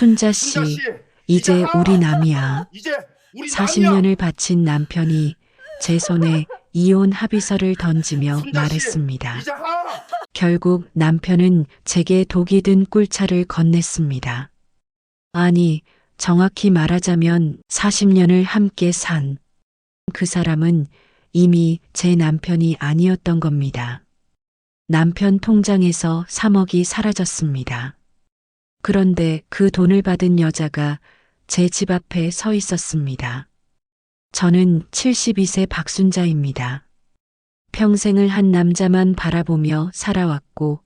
순자 순자 씨, 씨, 이제 우리 남이야. 이제 우리 남이야. 40년을 바친 남편이 제 손에 이혼 합의서를 던지며 순자 씨, 말했습니다. 이제 하. 결국 남편은 제게 독이 든 꿀차를 건넸습니다. 아니, 정확히 말하자면 40년을 함께 산 그 사람은 이미 제 남편이 아니었던 겁니다. 남편 통장에서 3억이 사라졌습니다. 그런데 그 돈을 받은 여자가 제 집 앞에 서 있었습니다. 저는 72세 박순자입니다. 평생을 한 남자만 바라보며 살아왔고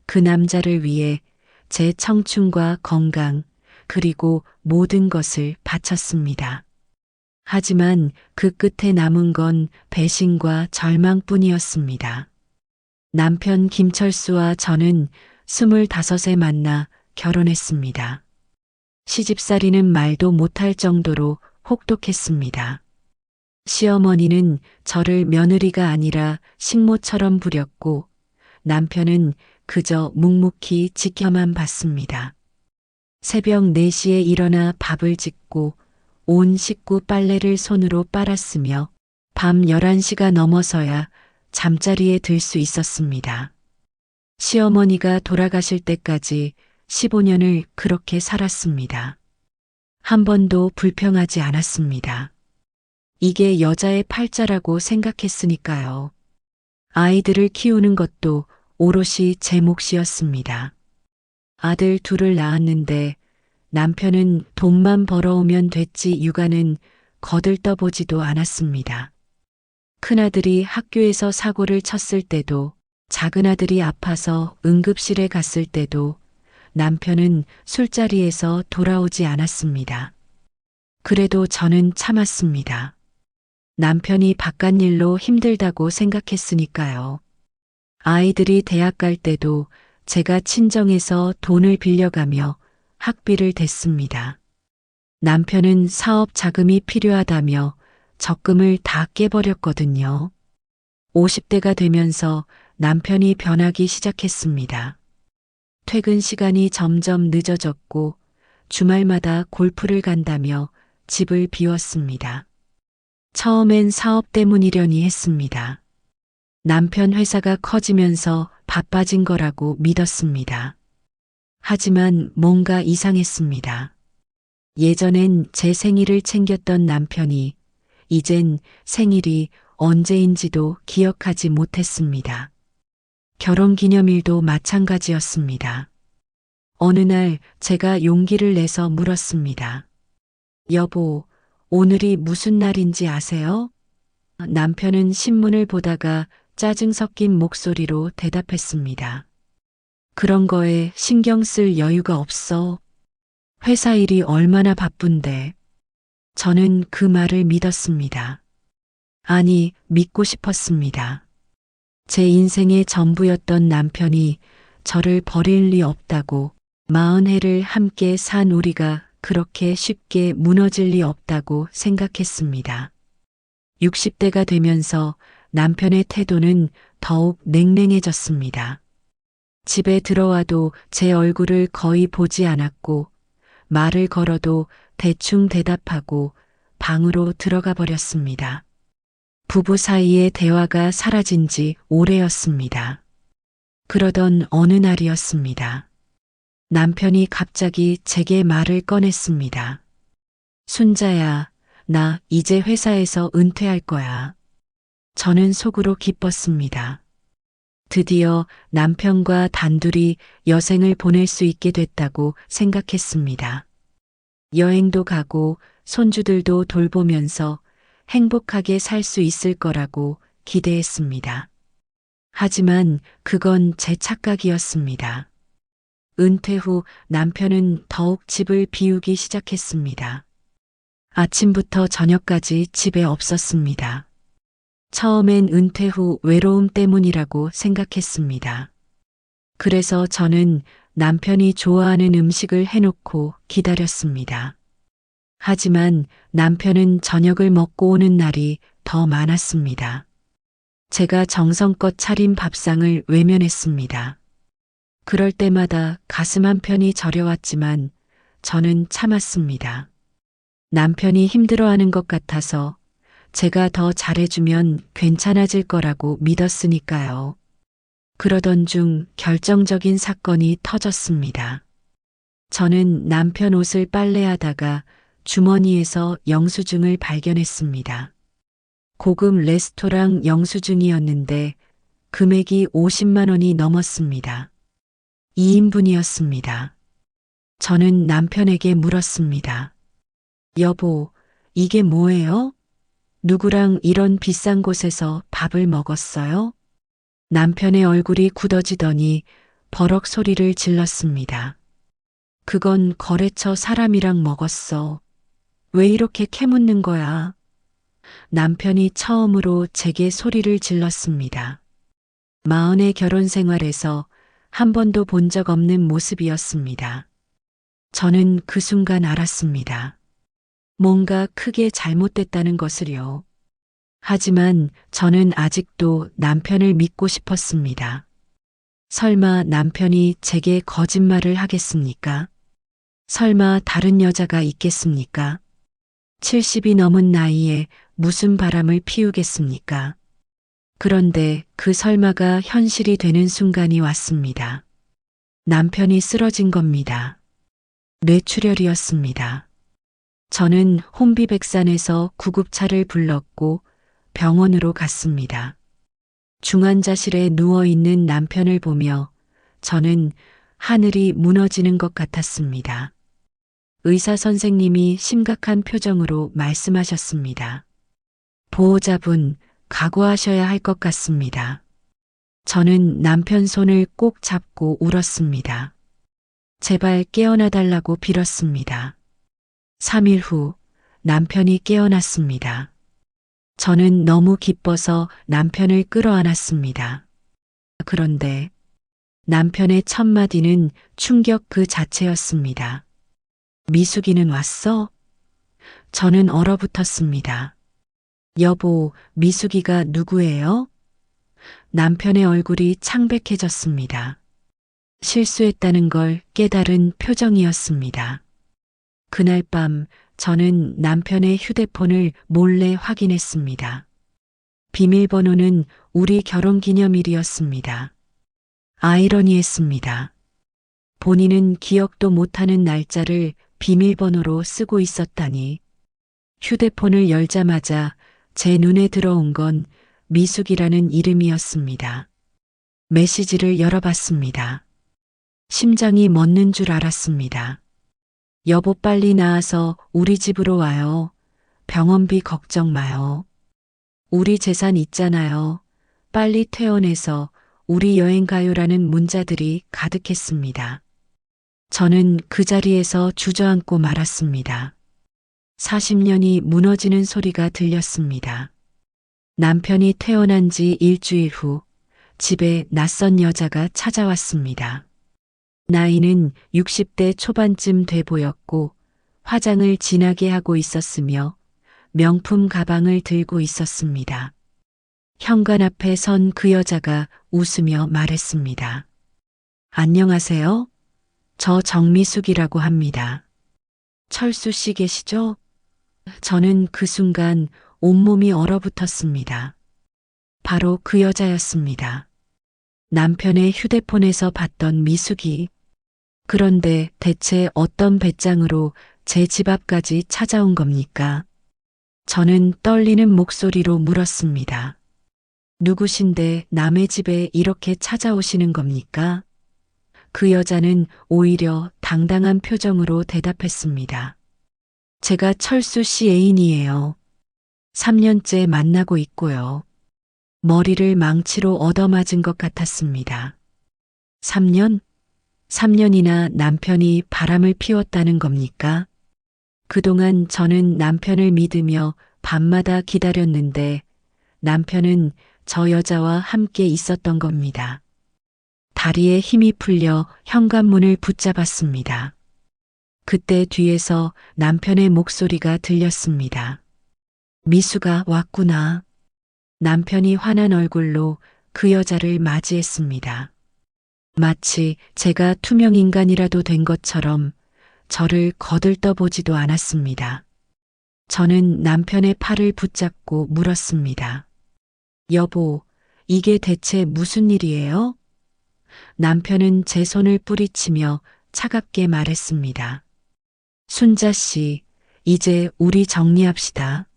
그 남자를 위해 제 청춘과 건강 그리고 모든 것을 바쳤습니다. 하지만 그 끝에 남은 건 배신과 절망뿐이었습니다. 남편 김철수와 저는 25에 만나 결혼했습니다. 시집살이는 말도 못할 정도로 혹독했습니다. 시어머니는 저를 며느리가 아니라 식모처럼 부렸고 남편은 그저 묵묵히 지켜만 봤습니다. 새벽 4시에 일어나 밥을 짓고 온 식구 빨래를 손으로 빨았으며 밤 11시가 넘어서야 잠자리에 들 수 있었습니다. 시어머니가 돌아가실 때까지 15년을 그렇게 살았습니다. 한 번도 불평하지 않았습니다. 이게 여자의 팔자라고 생각했으니까요. 아이들을 키우는 것도 오롯이 제 몫이었습니다. 아들 둘을 낳았는데 남편은 돈만 벌어오면 됐지 육아는 거들떠보지도 않았습니다. 큰아들이 학교에서 사고를 쳤을 때도 작은아들이 아파서 응급실에 갔을 때도 남편은 술자리에서 돌아오지 않았습니다. 그래도 저는 참았습니다. 남편이 바깥일로 힘들다고 생각했으니까요. 아이들이 대학 갈 때도 제가 친정에서 돈을 빌려가며 학비를 댔습니다. 남편은 사업 자금이 필요하다며 적금을 다 깨버렸거든요. 50대가 되면서 남편이 변하기 시작했습니다. 퇴근 시간이 점점 늦어졌고 주말마다 골프를 간다며 집을 비웠습니다. 처음엔 사업 때문이려니 했습니다. 남편 회사가 커지면서 바빠진 거라고 믿었습니다. 하지만 뭔가 이상했습니다. 예전엔 제 생일을 챙겼던 남편이 이젠 생일이 언제인지도 기억하지 못했습니다. 결혼기념일도 마찬가지였습니다. 어느 날 제가 용기를 내서 물었습니다. 여보, 오늘이 무슨 날인지 아세요? 남편은 신문을 보다가 짜증 섞인 목소리로 대답했습니다. 그런 거에 신경 쓸 여유가 없어. 회사 일이 얼마나 바쁜데. 저는 그 말을 믿었습니다. 아니, 믿고 싶었습니다. 제 인생의 전부였던 남편이 저를 버릴 리 없다고, 40해를 함께 산 우리가 그렇게 쉽게 무너질 리 없다고 생각했습니다. 60대가 되면서 남편의 태도는 더욱 냉랭해졌습니다. 집에 들어와도 제 얼굴을 거의 보지 않았고 말을 걸어도 대충 대답하고 방으로 들어가 버렸습니다. 부부 사이의 대화가 사라진 지 오래였습니다. 그러던 어느 날이었습니다. 남편이 갑자기 제게 말을 꺼냈습니다. 순자야, 나 이제 회사에서 은퇴할 거야. 저는 속으로 기뻤습니다. 드디어 남편과 단둘이 여생을 보낼 수 있게 됐다고 생각했습니다. 여행도 가고 손주들도 돌보면서 행복하게 살 수 있을 거라고 기대했습니다. 하지만 그건 제 착각이었습니다. 은퇴 후 남편은 더욱 집을 비우기 시작했습니다. 아침부터 저녁까지 집에 없었습니다. 처음엔 은퇴 후 외로움 때문이라고 생각했습니다. 그래서 저는 남편이 좋아하는 음식을 해놓고 기다렸습니다. 하지만 남편은 저녁을 먹고 오는 날이 더 많았습니다. 제가 정성껏 차린 밥상을 외면했습니다. 그럴 때마다 가슴 한편이 저려왔지만 저는 참았습니다. 남편이 힘들어하는 것 같아서 제가 더 잘해주면 괜찮아질 거라고 믿었으니까요. 그러던 중 결정적인 사건이 터졌습니다. 저는 남편 옷을 빨래하다가 주머니에서 영수증을 발견했습니다. 고급 레스토랑 영수증이었는데 금액이 50만 원이 넘었습니다. 2인분이었습니다. 저는 남편에게 물었습니다. 여보, 이게 뭐예요? 누구랑 이런 비싼 곳에서 밥을 먹었어요? 남편의 얼굴이 굳어지더니 버럭 소리를 질렀습니다. 그건 거래처 사람이랑 먹었어. 왜 이렇게 캐묻는 거야? 남편이 처음으로 제게 소리를 질렀습니다. 마흔의 결혼 생활에서 한 번도 본 적 없는 모습이었습니다. 저는 그 순간 알았습니다. 뭔가 크게 잘못됐다는 것을요. 하지만 저는 아직도 남편을 믿고 싶었습니다. 설마 남편이 제게 거짓말을 하겠습니까? 설마 다른 여자가 있겠습니까? 70이 넘은 나이에 무슨 바람을 피우겠습니까? 그런데 그 설마가 현실이 되는 순간이 왔습니다. 남편이 쓰러진 겁니다. 뇌출혈이었습니다. 저는 혼비백산에서 구급차를 불렀고 병원으로 갔습니다. 중환자실에 누워있는 남편을 보며 저는 하늘이 무너지는 것 같았습니다. 의사 선생님이 심각한 표정으로 말씀하셨습니다. 보호자분, 각오하셔야 할 것 같습니다. 저는 남편 손을 꼭 잡고 울었습니다. 제발 깨어나 달라고 빌었습니다. 3일 후 남편이 깨어났습니다. 저는 너무 기뻐서 남편을 끌어안았습니다. 그런데 남편의 첫 마디는 충격 그 자체였습니다. 미숙이는 왔어? 저는 얼어붙었습니다. 여보, 미숙이가 누구예요? 남편의 얼굴이 창백해졌습니다. 실수했다는 걸 깨달은 표정이었습니다. 그날 밤 저는 남편의 휴대폰을 몰래 확인했습니다. 비밀번호는 우리 결혼기념일이었습니다. 아이러니했습니다. 본인은 기억도 못하는 날짜를 비밀번호로 쓰고 있었다니. 휴대폰을 열자마자 제 눈에 들어온 건 미숙이라는 이름이었습니다. 메시지를 열어봤습니다. 심장이 멎는 줄 알았습니다. 여보 빨리 나와서 우리 집으로 와요. 병원비 걱정 마요. 우리 재산 있잖아요. 빨리 퇴원해서 우리 여행 가요라는 문자들이 가득했습니다. 저는 그 자리에서 주저앉고 말았습니다. 40년이 무너지는 소리가 들렸습니다. 남편이 퇴원한 지 일주일 후 집에 낯선 여자가 찾아왔습니다. 나이는 60대 초반쯤 돼 보였고 화장을 진하게 하고 있었으며 명품 가방을 들고 있었습니다. 현관 앞에 선 그 여자가 웃으며 말했습니다. 안녕하세요. 저 정미숙이라고 합니다. 철수 씨 계시죠? 저는 그 순간 온몸이 얼어붙었습니다. 바로 그 여자였습니다. 남편의 휴대폰에서 봤던 미숙이. 그런데 대체 어떤 배짱으로 제 집 앞까지 찾아온 겁니까? 저는 떨리는 목소리로 물었습니다. 누구신데 남의 집에 이렇게 찾아오시는 겁니까? 그 여자는 오히려 당당한 표정으로 대답했습니다. 제가 철수 씨 애인이에요. 3년째 만나고 있고요. 머리를 망치로 얻어맞은 것 같았습니다. 3년? 3년이나 남편이 바람을 피웠다는 겁니까? 그동안 저는 남편을 믿으며 밤마다 기다렸는데 남편은 저 여자와 함께 있었던 겁니다. 다리에 힘이 풀려 현관문을 붙잡았습니다. 그때 뒤에서 남편의 목소리가 들렸습니다. 미수가 왔구나. 남편이 환한 얼굴로 그 여자를 맞이했습니다. 마치 제가 투명인간이라도 된 것처럼 저를 거들떠보지도 않았습니다. 저는 남편의 팔을 붙잡고 물었습니다. 여보, 이게 대체 무슨 일이에요? 남편은 제 손을 뿌리치며 차갑게 말했습니다. 순자 씨, 이제 우리 정리합시다.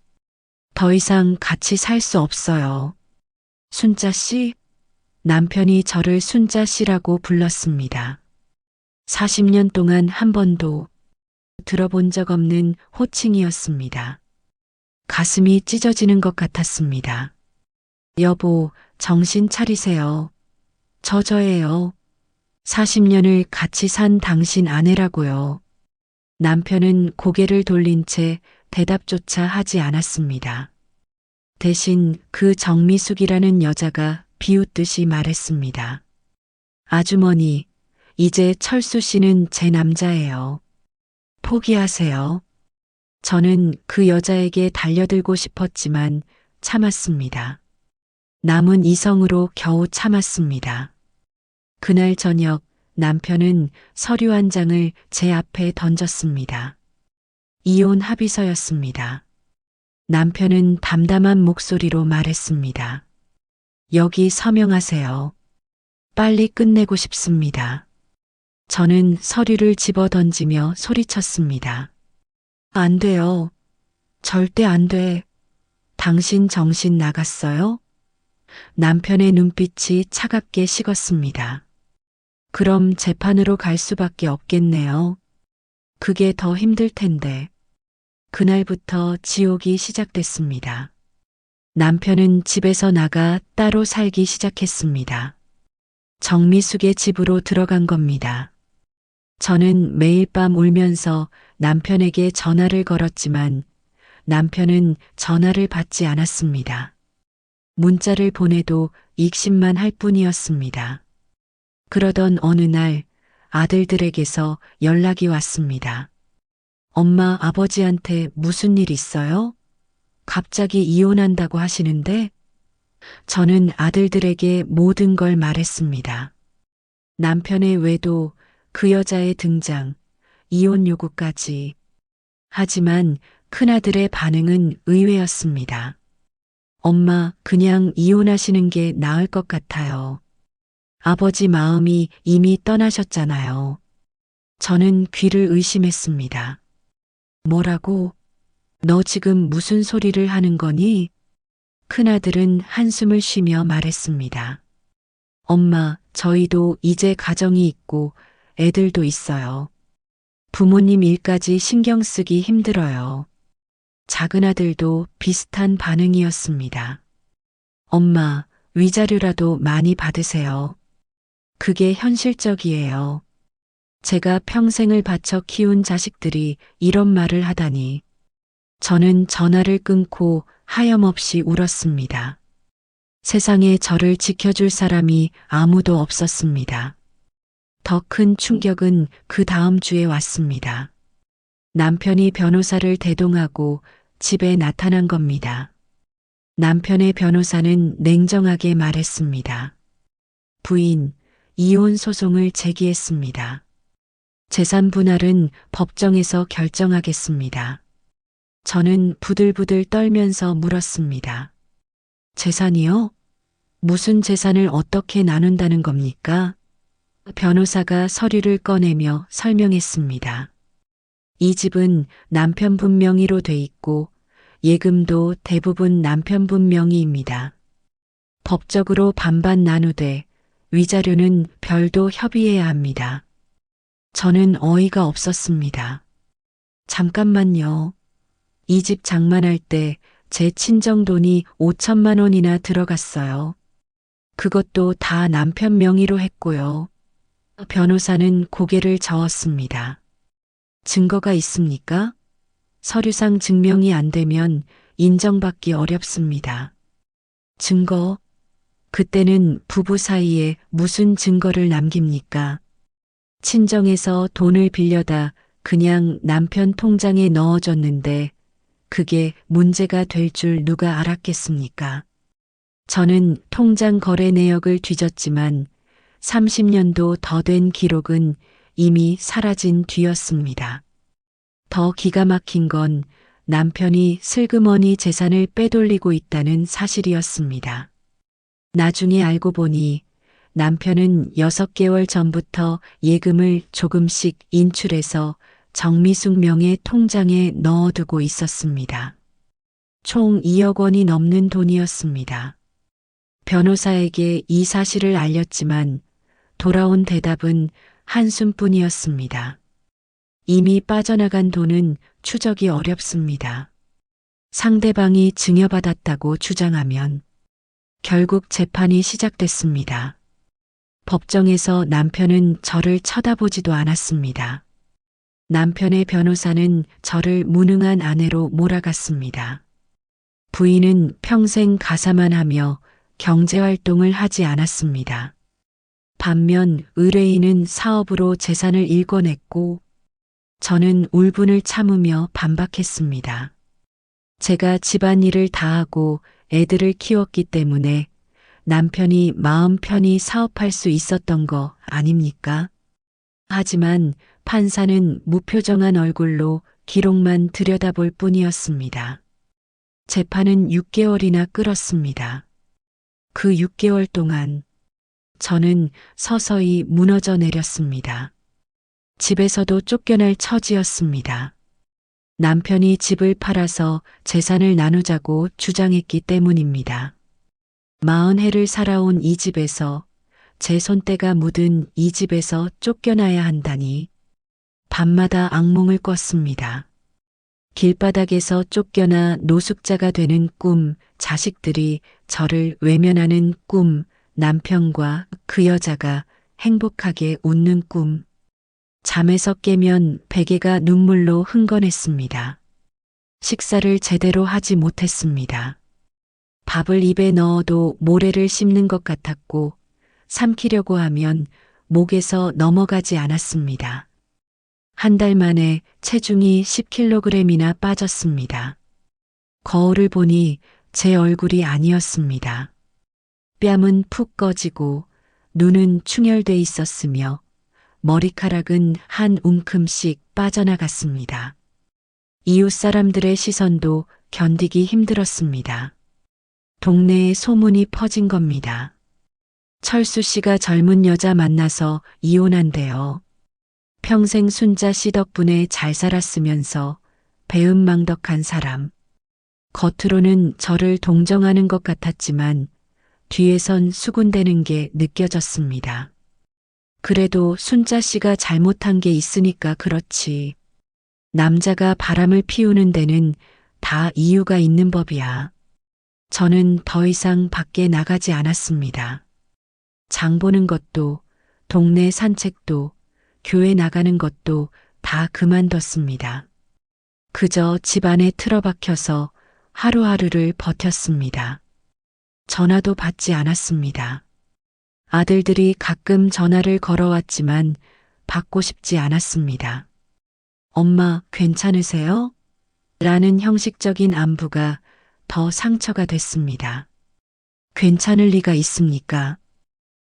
더 이상 같이 살 수 없어요. 순자 씨? 남편이 저를 순자 씨라고 불렀습니다. 40년 동안 한 번도 들어본 적 없는 호칭이었습니다. 가슴이 찢어지는 것 같았습니다. 여보, 정신 차리세요. 저예요. 40년을 같이 산 당신 아내라고요. 남편은 고개를 돌린 채 대답조차 하지 않았습니다. 대신 그 정미숙이라는 여자가 비웃듯이 말했습니다. 아주머니, 이제 철수 씨는 제 남자예요. 포기하세요. 저는 그 여자에게 달려들고 싶었지만 참았습니다. 남은 이성으로 겨우 참았습니다. 그날 저녁 남편은 서류 한 장을 제 앞에 던졌습니다. 이혼 합의서였습니다. 남편은 담담한 목소리로 말했습니다. 여기 서명하세요. 빨리 끝내고 싶습니다. 저는 서류를 집어 던지며 소리쳤습니다. 안 돼요. 절대 안 돼. 당신 정신 나갔어요? 남편의 눈빛이 차갑게 식었습니다. 그럼 재판으로 갈 수밖에 없겠네요. 그게 더 힘들 텐데. 그날부터 지옥이 시작됐습니다. 남편은 집에서 나가 따로 살기 시작했습니다. 정미숙의 집으로 들어간 겁니다. 저는 매일 밤 울면서 남편에게 전화를 걸었지만 남편은 전화를 받지 않았습니다. 문자를 보내도 익십만 할 뿐이었습니다. 그러던 어느 날 아들들에게서 연락이 왔습니다. 엄마, 아버지한테 무슨 일 있어요? 갑자기 이혼한다고 하시는데? 저는 아들들에게 모든 걸 말했습니다. 남편의 외도, 그 여자의 등장, 이혼 요구까지. 하지만 큰아들의 반응은 의외였습니다. 엄마, 그냥 이혼하시는 게 나을 것 같아요. 아버지 마음이 이미 떠나셨잖아요. 저는 귀를 의심했습니다. 뭐라고? 너 지금 무슨 소리를 하는 거니? 큰아들은 한숨을 쉬며 말했습니다. 엄마, 저희도 이제 가정이 있고 애들도 있어요. 부모님 일까지 신경 쓰기 힘들어요. 작은아들도 비슷한 반응이었습니다. 엄마, 위자료라도 많이 받으세요. 그게 현실적이에요. 제가 평생을 바쳐 키운 자식들이 이런 말을 하다니. 저는 전화를 끊고 하염없이 울었습니다. 세상에 저를 지켜줄 사람이 아무도 없었습니다. 더 큰 충격은 그 다음 주에 왔습니다. 남편이 변호사를 대동하고 집에 나타난 겁니다. 남편의 변호사는 냉정하게 말했습니다. 부인, 이혼 소송을 제기했습니다. 재산 분할은 법정에서 결정하겠습니다. 저는 부들부들 떨면서 물었습니다. 재산이요? 무슨 재산을 어떻게 나눈다는 겁니까? 변호사가 서류를 꺼내며 설명했습니다. 이 집은 남편분 명의로 돼 있고 예금도 대부분 남편분 명의입니다. 법적으로 반반 나누되 위자료는 별도 협의해야 합니다. 저는 어이가 없었습니다. 잠깐만요. 이 집 장만할 때 제 친정 돈이 5천만 원이나 들어갔어요. 그것도 다 남편 명의로 했고요. 변호사는 고개를 저었습니다. 증거가 있습니까? 서류상 증명이 안 되면 인정받기 어렵습니다. 증거? 그때는 부부 사이에 무슨 증거를 남깁니까? 친정에서 돈을 빌려다 그냥 남편 통장에 넣어줬는데 그게 문제가 될 줄 누가 알았겠습니까? 저는 통장 거래 내역을 뒤졌지만 30년도 더 된 기록은 이미 사라진 뒤였습니다. 더 기가 막힌 건 남편이 슬그머니 재산을 빼돌리고 있다는 사실이었습니다. 나중에 알고 보니 남편은 6개월 전부터 예금을 조금씩 인출해서 정미숙 명의 통장에 넣어두고 있었습니다. 총 2억 원이 넘는 돈이었습니다. 변호사에게 이 사실을 알렸지만 돌아온 대답은 한숨뿐이었습니다. 이미 빠져나간 돈은 추적이 어렵습니다. 상대방이 증여받았다고 주장하면 결국 재판이 시작됐습니다. 법정에서 남편은 저를 쳐다보지도 않았습니다. 남편의 변호사는 저를 무능한 아내로 몰아갔습니다. 부인은 평생 가사만 하며 경제활동을 하지 않았습니다. 반면 의뢰인은 사업으로 재산을 일궈냈고 저는 울분을 참으며 반박했습니다. 제가 집안일을 다 하고 애들을 키웠기 때문에 남편이 마음 편히 사업할 수 있었던 거 아닙니까? 하지만 판사는 무표정한 얼굴로 기록만 들여다볼 뿐이었습니다. 재판은 6개월이나 끌었습니다. 그 6개월 동안 저는 서서히 무너져 내렸습니다. 집에서도 쫓겨날 처지였습니다. 남편이 집을 팔아서 재산을 나누자고 주장했기 때문입니다. 40해를 살아온 이 집에서 제 손때가 묻은 이 집에서 쫓겨나야 한다니 밤마다 악몽을 꿨습니다. 길바닥에서 쫓겨나 노숙자가 되는 꿈, 자식들이 저를 외면하는 꿈, 남편과 그 여자가 행복하게 웃는 꿈. 잠에서 깨면 베개가 눈물로 흥건했습니다. 식사를 제대로 하지 못했습니다. 밥을 입에 넣어도 모래를 씹는 것 같았고 삼키려고 하면 목에서 넘어가지 않았습니다. 한 달 만에 체중이 10kg이나 빠졌습니다. 거울을 보니 제 얼굴이 아니었습니다. 뺨은 푹 꺼지고 눈은 충혈돼 있었으며 머리카락은 한 움큼씩 빠져나갔습니다. 이웃 사람들의 시선도 견디기 힘들었습니다. 동네에 소문이 퍼진 겁니다. 철수 씨가 젊은 여자 만나서 이혼한대요. 평생 순자 씨 덕분에 잘 살았으면서 배은망덕한 사람. 겉으로는 저를 동정하는 것 같았지만 뒤에선 수군대는 게 느껴졌습니다. 그래도 순자 씨가 잘못한 게 있으니까 그렇지. 남자가 바람을 피우는 데는 다 이유가 있는 법이야. 저는 더 이상 밖에 나가지 않았습니다. 장 보는 것도, 동네 산책도, 교회 나가는 것도 다 그만뒀습니다. 그저 집 안에 틀어박혀서 하루하루를 버텼습니다. 전화도 받지 않았습니다. 아들들이 가끔 전화를 걸어왔지만 받고 싶지 않았습니다. 엄마, 괜찮으세요? 라는 형식적인 안부가 더 상처가 됐습니다. 괜찮을 리가 있습니까?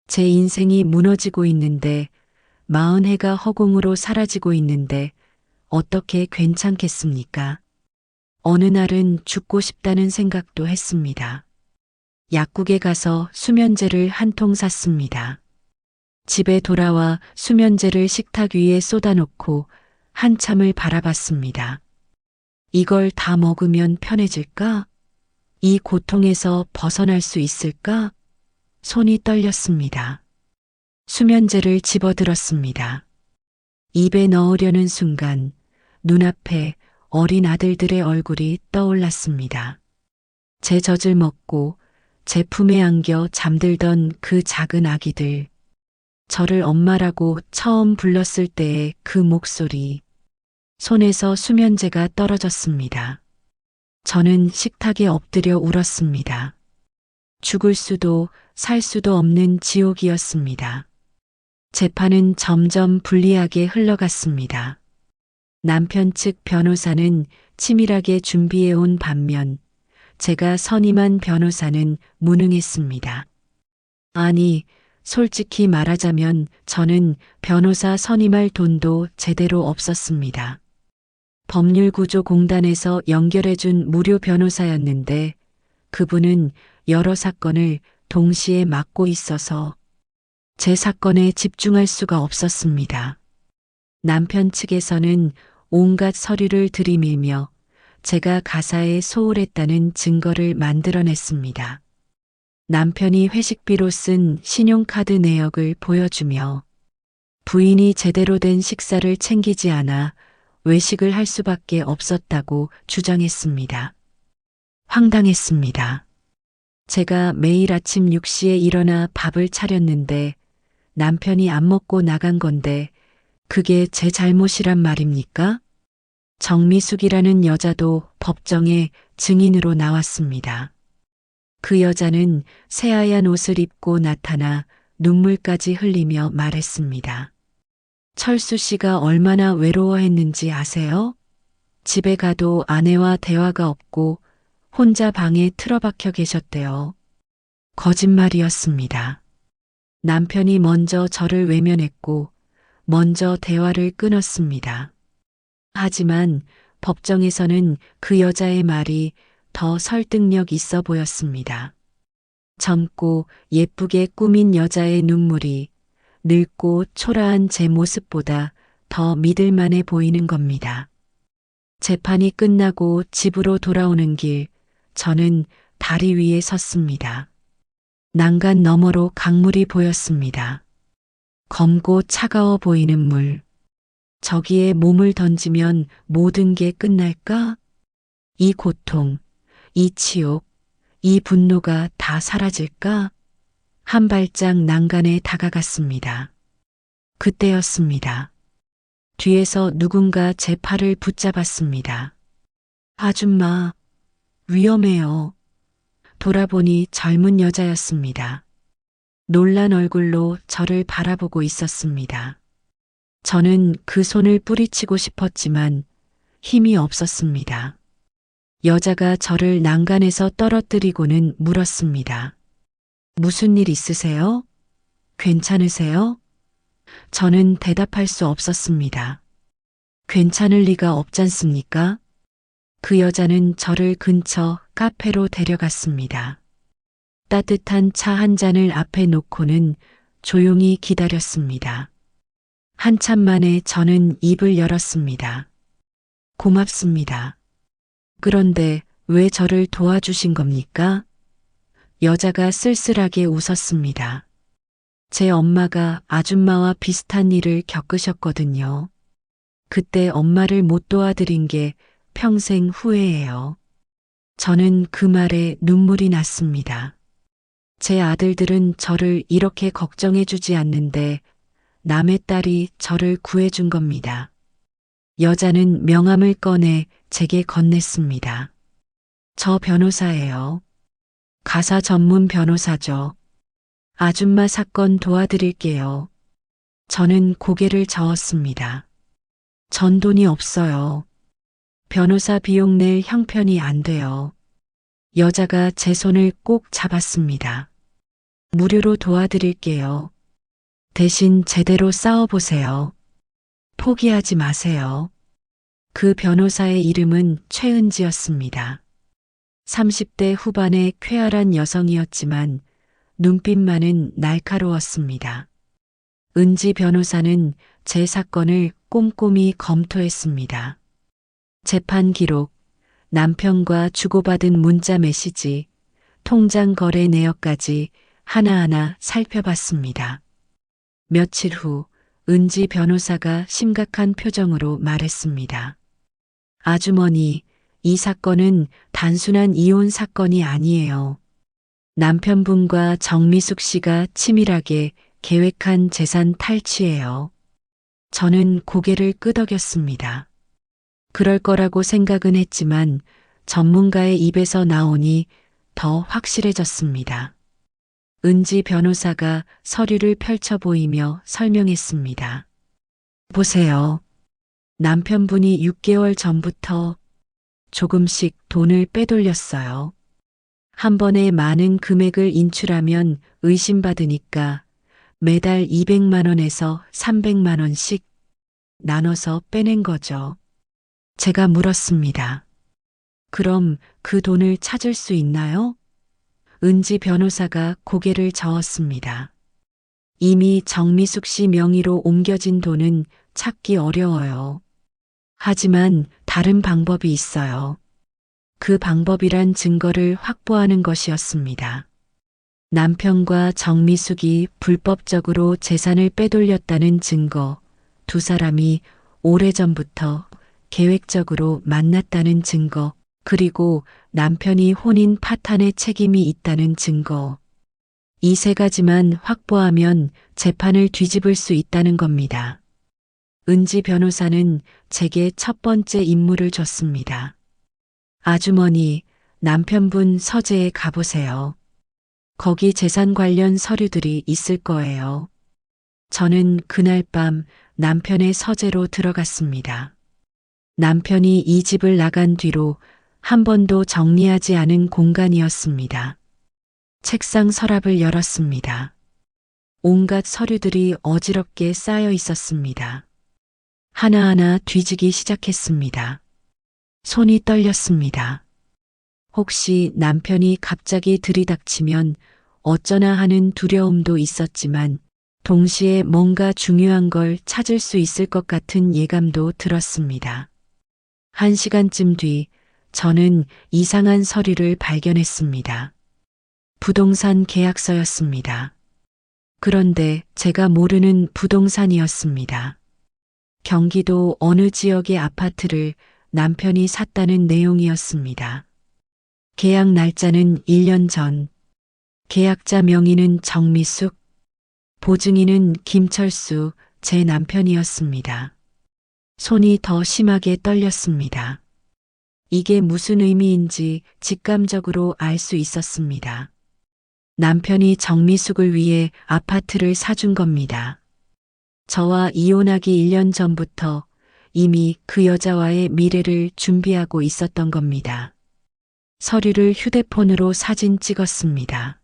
제 인생이 무너지고 있는데 40해가 허공으로 사라지고 있는데 어떻게 괜찮겠습니까? 어느 날은 죽고 싶다는 생각도 했습니다. 약국에 가서 수면제를 한 통 샀습니다. 집에 돌아와 수면제를 식탁 위에 쏟아놓고 한참을 바라봤습니다. 이걸 다 먹으면 편해질까? 이 고통에서 벗어날 수 있을까? 손이 떨렸습니다. 수면제를 집어들었습니다. 입에 넣으려는 순간 눈앞에 어린 아들들의 얼굴이 떠올랐습니다. 제 젖을 먹고 제 품에 안겨 잠들던 그 작은 아기들. 저를 엄마라고 처음 불렀을 때의 그 목소리. 손에서 수면제가 떨어졌습니다. 저는 식탁에 엎드려 울었습니다. 죽을 수도 살 수도 없는 지옥이었습니다. 재판은 점점 불리하게 흘러갔습니다. 남편 측 변호사는 치밀하게 준비해온 반면 제가 선임한 변호사는 무능했습니다. 아니, 솔직히 말하자면 저는 변호사 선임할 돈도 제대로 없었습니다. 법률구조공단에서 연결해준 무료 변호사였는데 그분은 여러 사건을 동시에 맡고 있어서 제 사건에 집중할 수가 없었습니다. 남편 측에서는 온갖 서류를 들이밀며 제가 가사에 소홀했다는 증거를 만들어냈습니다. 남편이 회식비로 쓴 신용카드 내역을 보여주며 부인이 제대로 된 식사를 챙기지 않아 외식을 할 수밖에 없었다고 주장했습니다. 황당했습니다. 제가 매일 아침 6시에 일어나 밥을 차렸는데 남편이 안 먹고 나간 건데 그게 제 잘못이란 말입니까? 정미숙이라는 여자도 법정에 증인으로 나왔습니다. 그 여자는 새하얀 옷을 입고 나타나 눈물까지 흘리며 말했습니다. 철수 씨가 얼마나 외로워했는지 아세요? 집에 가도 아내와 대화가 없고 혼자 방에 틀어박혀 계셨대요. 거짓말이었습니다. 남편이 먼저 저를 외면했고 먼저 대화를 끊었습니다. 하지만 법정에서는 그 여자의 말이 더 설득력 있어 보였습니다. 젊고 예쁘게 꾸민 여자의 눈물이 늙고 초라한 제 모습보다 더 믿을만해 보이는 겁니다. 재판이 끝나고 집으로 돌아오는 길, 저는 다리 위에 섰습니다. 난간 너머로 강물이 보였습니다. 검고 차가워 보이는 물. 저기에 몸을 던지면 모든 게 끝날까? 이 고통, 이 치욕, 이 분노가 다 사라질까? 한 발짝 난간에 다가갔습니다. 그때였습니다. 뒤에서 누군가 제 팔을 붙잡았습니다. 아줌마, 위험해요. 돌아보니 젊은 여자였습니다. 놀란 얼굴로 저를 바라보고 있었습니다. 저는 그 손을 뿌리치고 싶었지만 힘이 없었습니다. 여자가 저를 난간에서 떨어뜨리고는 물었습니다. 무슨 일 있으세요? 괜찮으세요? 저는 대답할 수 없었습니다. 괜찮을 리가 없잖습니까? 그 여자는 저를 근처 카페로 데려갔습니다. 따뜻한 차 한 잔을 앞에 놓고는 조용히 기다렸습니다. 한참 만에 저는 입을 열었습니다. 고맙습니다. 그런데 왜 저를 도와주신 겁니까? 여자가 쓸쓸하게 웃었습니다. 제 엄마가 아줌마와 비슷한 일을 겪으셨거든요. 그때 엄마를 못 도와드린 게 평생 후회예요. 저는 그 말에 눈물이 났습니다. 제 아들들은 저를 이렇게 걱정해주지 않는데 남의 딸이 저를 구해준 겁니다. 여자는 명함을 꺼내 제게 건넸습니다. 저 변호사예요. 가사 전문 변호사죠. 아줌마 사건 도와드릴게요. 저는 고개를 저었습니다. 전 돈이 없어요. 변호사 비용 낼 형편이 안 돼요. 여자가 제 손을 꼭 잡았습니다. 무료로 도와드릴게요. 대신 제대로 싸워보세요. 포기하지 마세요. 그 변호사의 이름은 최은지였습니다. 30대 후반의 쾌활한 여성이었지만 눈빛만은 날카로웠습니다. 은지 변호사는 제 사건을 꼼꼼히 검토했습니다. 재판 기록, 남편과 주고받은 문자 메시지, 통장 거래 내역까지 하나하나 살펴봤습니다. 며칠 후 은지 변호사가 심각한 표정으로 말했습니다. 아주머니, 이 사건은 단순한 이혼 사건이 아니에요. 남편분과 정미숙 씨가 치밀하게 계획한 재산 탈취예요. 저는 고개를 끄덕였습니다. 그럴 거라고 생각은 했지만 전문가의 입에서 나오니 더 확실해졌습니다. 은지 변호사가 서류를 펼쳐 보이며 설명했습니다. 보세요. 남편분이 6개월 전부터 조금씩 돈을 빼돌렸어요. 한 번에 많은 금액을 인출하면 의심받으니까 매달 200만 원에서 300만 원씩 나눠서 빼낸 거죠. 제가 물었습니다. 그럼 그 돈을 찾을 수 있나요? 은지 변호사가 고개를 저었습니다. 이미 정미숙 씨 명의로 옮겨진 돈은 찾기 어려워요. 하지만 다른 방법이 있어요. 그 방법이란 증거를 확보하는 것이었습니다. 남편과 정미숙이 불법적으로 재산을 빼돌렸다는 증거, 두 사람이 오래전부터 계획적으로 만났다는 증거, 그리고 남편이 혼인 파탄에 책임이 있다는 증거. 이 세 가지만 확보하면 재판을 뒤집을 수 있다는 겁니다. 은지 변호사는 제게 첫 번째 임무를 줬습니다. 아주머니, 남편분 서재에 가보세요. 거기 재산 관련 서류들이 있을 거예요. 저는 그날 밤 남편의 서재로 들어갔습니다. 남편이 이 집을 나간 뒤로 한 번도 정리하지 않은 공간이었습니다. 책상 서랍을 열었습니다. 온갖 서류들이 어지럽게 쌓여 있었습니다. 하나하나 뒤지기 시작했습니다. 손이 떨렸습니다. 혹시 남편이 갑자기 들이닥치면 어쩌나 하는 두려움도 있었지만 동시에 뭔가 중요한 걸 찾을 수 있을 것 같은 예감도 들었습니다. 1시간쯤 뒤 저는 이상한 서류를 발견했습니다. 부동산 계약서였습니다. 그런데 제가 모르는 부동산이었습니다. 경기도 어느 지역의 아파트를 남편이 샀다는 내용이었습니다. 계약 날짜는 1년 전, 계약자 명의는 정미숙, 보증인은 김철수, 제 남편이었습니다. 손이 더 심하게 떨렸습니다. 이게 무슨 의미인지 직감적으로 알 수 있었습니다. 남편이 정미숙을 위해 아파트를 사준 겁니다. 저와 이혼하기 1년 전부터 이미 그 여자와의 미래를 준비하고 있었던 겁니다. 서류를 휴대폰으로 사진 찍었습니다.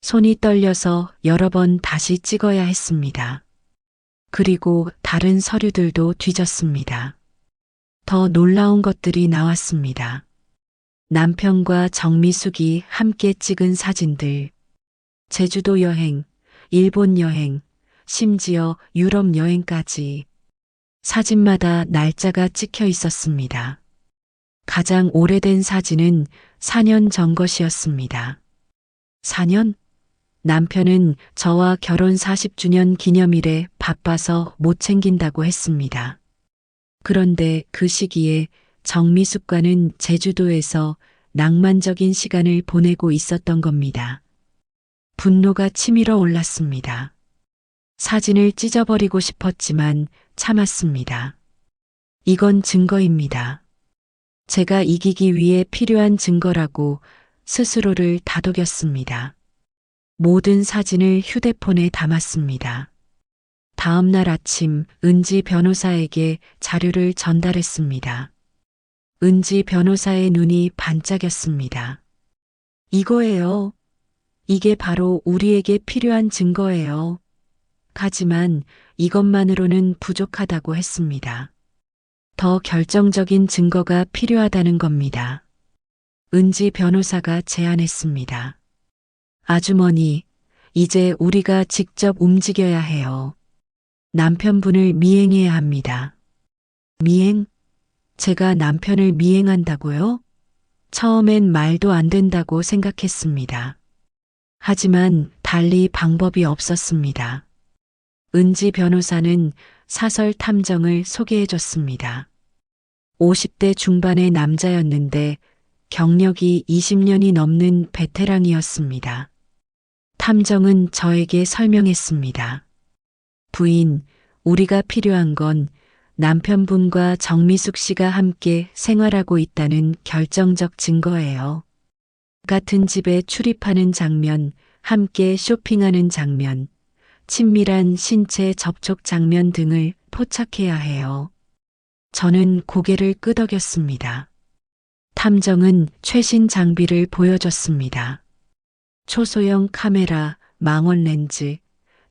손이 떨려서 여러 번 다시 찍어야 했습니다. 그리고 다른 서류들도 뒤졌습니다. 더 놀라운 것들이 나왔습니다. 남편과 정미숙이 함께 찍은 사진들, 제주도 여행, 일본 여행, 심지어 유럽 여행까지 사진마다 날짜가 찍혀 있었습니다. 가장 오래된 사진은 4년 전 것이었습니다. 4년? 남편은 저와 결혼 40주년 기념일에 바빠서 못 챙긴다고 했습니다. 그런데 그 시기에 정미숙과는 제주도에서 낭만적인 시간을 보내고 있었던 겁니다. 분노가 치밀어 올랐습니다. 사진을 찢어버리고 싶었지만 참았습니다. 이건 증거입니다. 제가 이기기 위해 필요한 증거라고 스스로를 다독였습니다. 모든 사진을 휴대폰에 담았습니다. 다음 날 아침 은지 변호사에게 자료를 전달했습니다. 은지 변호사의 눈이 반짝였습니다. 이거예요. 이게 바로 우리에게 필요한 증거예요. 하지만 이것만으로는 부족하다고 했습니다. 더 결정적인 증거가 필요하다는 겁니다. 은지 변호사가 제안했습니다. 아주머니, 이제 우리가 직접 움직여야 해요. 남편분을 미행해야 합니다. 미행? 제가 남편을 미행한다고요? 처음엔 말도 안 된다고 생각했습니다. 하지만 달리 방법이 없었습니다. 은지 변호사는 사설 탐정을 소개해 줬습니다. 50대 중반의 남자였는데 경력이 20년이 넘는 베테랑이었습니다. 탐정은 저에게 설명했습니다. 부인, 우리가 필요한 건 남편분과 정미숙 씨가 함께 생활하고 있다는 결정적 증거예요. 같은 집에 출입하는 장면, 함께 쇼핑하는 장면, 친밀한 신체 접촉 장면 등을 포착해야 해요. 저는 고개를 끄덕였습니다. 탐정은 최신 장비를 보여줬습니다. 초소형 카메라, 망원 렌즈,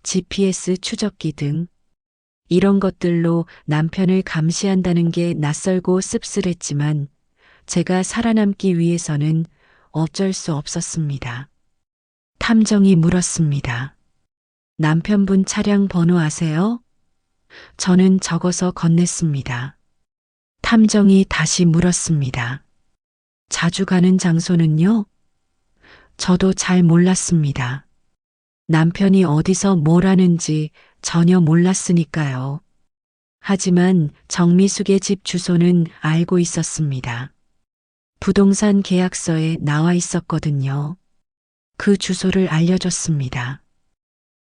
GPS 추적기 등 이런 것들로 남편을 감시한다는 게 낯설고 씁쓸했지만 제가 살아남기 위해서는 어쩔 수 없었습니다. 탐정이 물었습니다. 남편분 차량 번호 아세요? 저는 적어서 건넸습니다. 탐정이 다시 물었습니다. 자주 가는 장소는요? 저도 잘 몰랐습니다. 남편이 어디서 뭘 하는지 전혀 몰랐으니까요. 하지만 정미숙의 집 주소는 알고 있었습니다. 부동산 계약서에 나와 있었거든요. 그 주소를 알려줬습니다.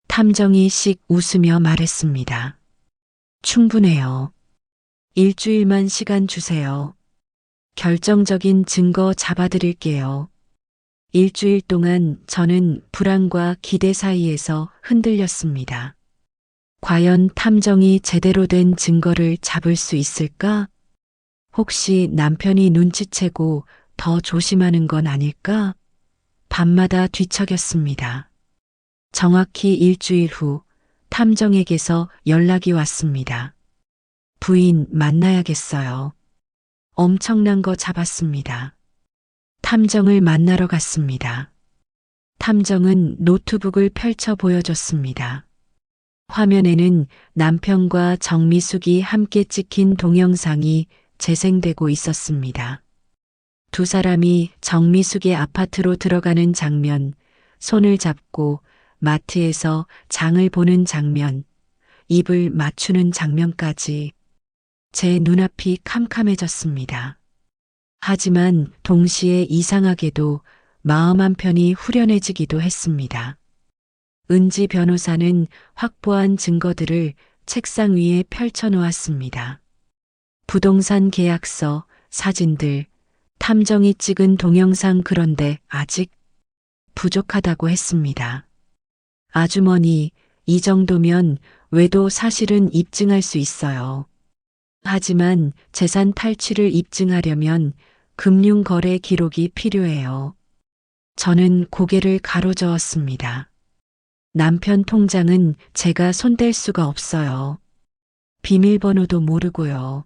탐정이 씩 웃으며 말했습니다. 충분해요. 일주일만 시간 주세요. 결정적인 증거 잡아드릴게요. 일주일 동안 저는 불안과 기대 사이에서 흔들렸습니다. 과연 탐정이 제대로 된 증거를 잡을 수 있을까? 혹시 남편이 눈치채고 더 조심하는 건 아닐까? 밤마다 뒤척였습니다. 정확히 일주일 후 탐정에게서 연락이 왔습니다. 부인 만나야겠어요. 엄청난 거 잡았습니다. 탐정을 만나러 갔습니다. 탐정은 노트북을 펼쳐 보여줬습니다. 화면에는 남편과 정미숙이 함께 찍힌 동영상이 재생되고 있었습니다. 두 사람이 정미숙의 아파트로 들어가는 장면, 손을 잡고 마트에서 장을 보는 장면, 입을 맞추는 장면까지 제 눈앞이 캄캄해졌습니다. 하지만 동시에 이상하게도 마음 한편이 후련해지기도 했습니다. 은지 변호사는 확보한 증거들을 책상 위에 펼쳐 놓았습니다. 부동산 계약서, 사진들, 탐정이 찍은 동영상 그런데 아직 부족하다고 했습니다. 아주머니, 이 정도면 외도 사실은 입증할 수 있어요. 하지만 재산 탈취를 입증하려면 금융거래 기록이 필요해요. 저는 고개를 가로저었습니다. 남편 통장은 제가 손댈 수가 없어요. 비밀번호도 모르고요.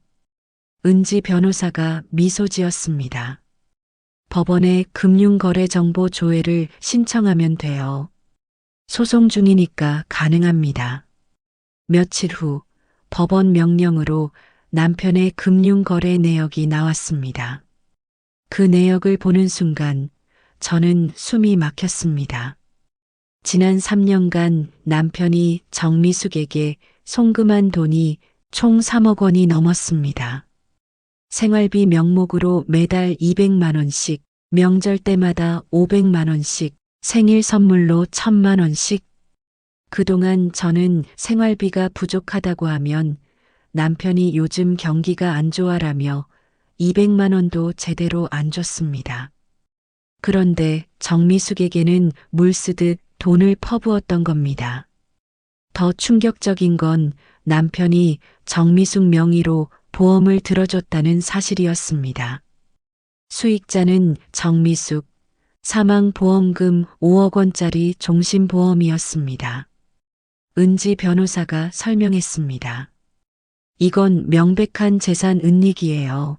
은지 변호사가 미소 지었습니다. 법원에 금융거래정보 조회를 신청하면 돼요. 소송 중이니까 가능합니다. 며칠 후 법원 명령으로 남편의 금융거래 내역이 나왔습니다. 그 내역을 보는 순간 저는 숨이 막혔습니다. 지난 3년간 남편이 정미숙에게 송금한 돈이 총 3억 원이 넘었습니다. 생활비 명목으로 매달 200만 원씩, 명절 때마다 500만 원씩, 생일 선물로 1000만 원씩. 그동안 저는 생활비가 부족하다고 하면 남편이 요즘 경기가 안 좋아라며 200만 원도 제대로 안 줬습니다. 그런데 정미숙에게는 물 쓰듯 돈을 퍼부었던 겁니다. 더 충격적인 건 남편이 정미숙 명의로 보험을 들어줬다는 사실이었습니다. 수익자는 정미숙, 사망보험금 5억 원짜리 종신보험이었습니다. 은지 변호사가 설명했습니다. 이건 명백한 재산 은닉이에요.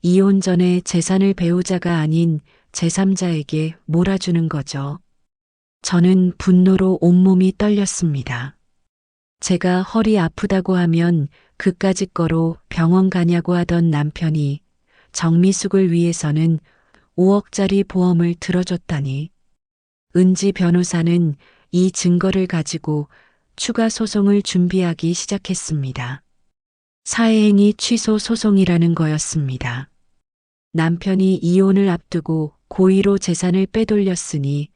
이혼 전에 재산을 배우자가 아닌 제3자에게 몰아주는 거죠. 저는 분노로 온몸이 떨렸습니다. 제가 허리 아프다고 하면 그까짓 거로 병원 가냐고 하던 남편이 정미숙을 위해서는 5억짜리 보험을 들어줬다니. 은지 변호사는 이 증거를 가지고 추가 소송을 준비하기 시작했습니다. 사회행위 취소 소송이라는 거였습니다. 남편이 이혼을 앞두고 고의로 재산을 빼돌렸으니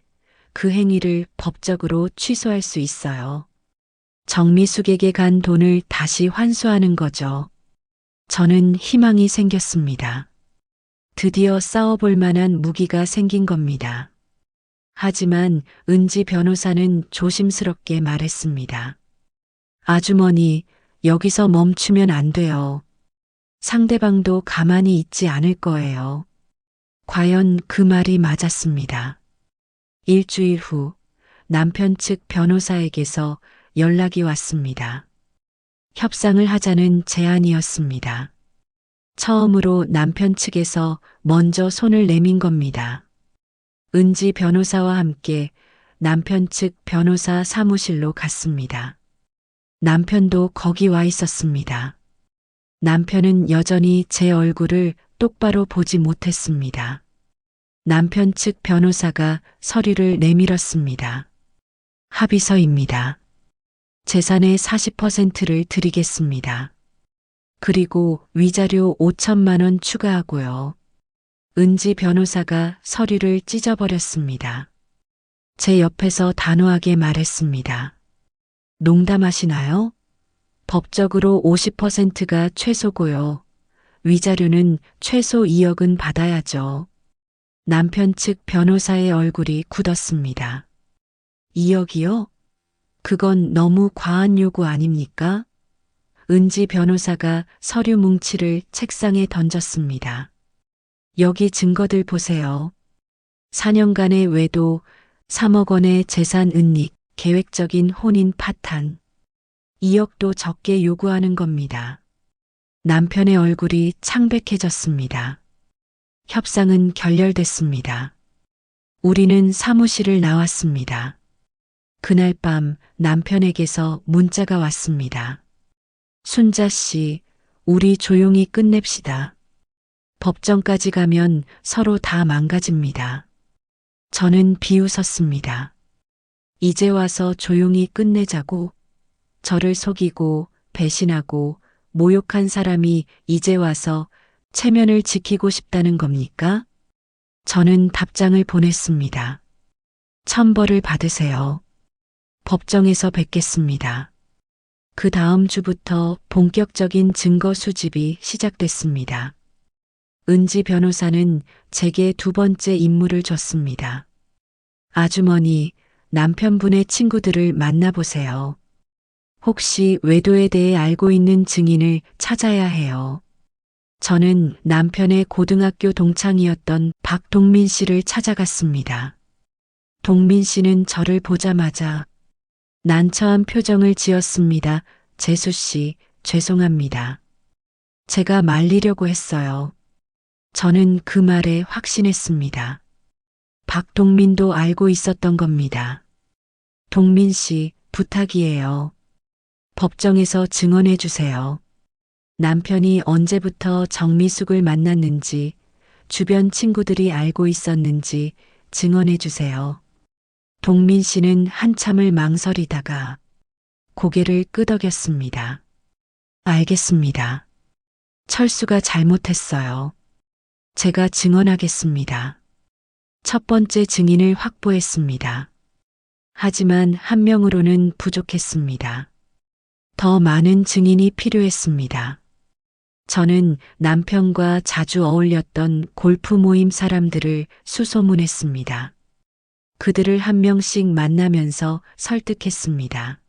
그 행위를 법적으로 취소할 수 있어요. 정미숙에게 간 돈을 다시 환수하는 거죠. 저는 희망이 생겼습니다. 드디어 싸워볼 만한 무기가 생긴 겁니다. 하지만 은지 변호사는 조심스럽게 말했습니다. 아주머니, 여기서 멈추면 안 돼요. 상대방도 가만히 있지 않을 거예요. 과연 그 말이 맞았습니다. 일주일 후 남편 측 변호사에게서 연락이 왔습니다. 협상을 하자는 제안이었습니다. 처음으로 남편 측에서 먼저 손을 내민 겁니다. 은지 변호사와 함께 남편 측 변호사 사무실로 갔습니다. 남편도 거기 와 있었습니다. 남편은 여전히 제 얼굴을 똑바로 보지 못했습니다. 남편 측 변호사가 서류를 내밀었습니다. 합의서입니다. 재산의 40%를 드리겠습니다. 그리고 위자료 5천만 원 추가하고요. 은지 변호사가 서류를 찢어버렸습니다. 제 옆에서 단호하게 말했습니다. 농담하시나요? 법적으로 50%가 최소고요. 위자료는 최소 2억은 받아야죠. 남편 측 변호사의 얼굴이 굳었습니다. 2억이요? 그건 너무 과한 요구 아닙니까? 은지 변호사가 서류 뭉치를 책상에 던졌습니다. 여기 증거들 보세요. 4년간의 외도, 3억 원의 재산 은닉, 계획적인 혼인 파탄. 2억도 적게 요구하는 겁니다. 남편의 얼굴이 창백해졌습니다. 협상은 결렬됐습니다. 우리는 사무실을 나왔습니다. 그날 밤 남편에게서 문자가 왔습니다. 순자 씨, 우리 조용히 끝냅시다. 법정까지 가면 서로 다 망가집니다. 저는 비웃었습니다. 이제 와서 조용히 끝내자고. 저를 속이고 배신하고 모욕한 사람이 이제 와서 체면을 지키고 싶다는 겁니까? 저는 답장을 보냈습니다. 천벌을 받으세요. 법정에서 뵙겠습니다. 그 다음 주부터 본격적인 증거 수집이 시작됐습니다. 은지 변호사는 제게 두 번째 임무를 줬습니다. 아주머니, 남편분의 친구들을 만나보세요. 혹시 외도에 대해 알고 있는 증인을 찾아야 해요. 저는 남편의 고등학교 동창이었던 박동민 씨를 찾아갔습니다. 동민 씨는 저를 보자마자 난처한 표정을 지었습니다. 재수 씨, 죄송합니다. 제가 말리려고 했어요. 저는 그 말에 확신했습니다. 박동민도 알고 있었던 겁니다. 동민 씨, 부탁이에요. 법정에서 증언해 주세요. 남편이 언제부터 정미숙을 만났는지, 주변 친구들이 알고 있었는지 증언해 주세요. 동민 씨는 한참을 망설이다가 고개를 끄덕였습니다. 알겠습니다. 철수가 잘못했어요. 제가 증언하겠습니다. 첫 번째 증인을 확보했습니다. 하지만 한 명으로는 부족했습니다. 더 많은 증인이 필요했습니다. 저는 남편과 자주 어울렸던 골프 모임 사람들을 수소문했습니다. 그들을 한 명씩 만나면서 설득했습니다.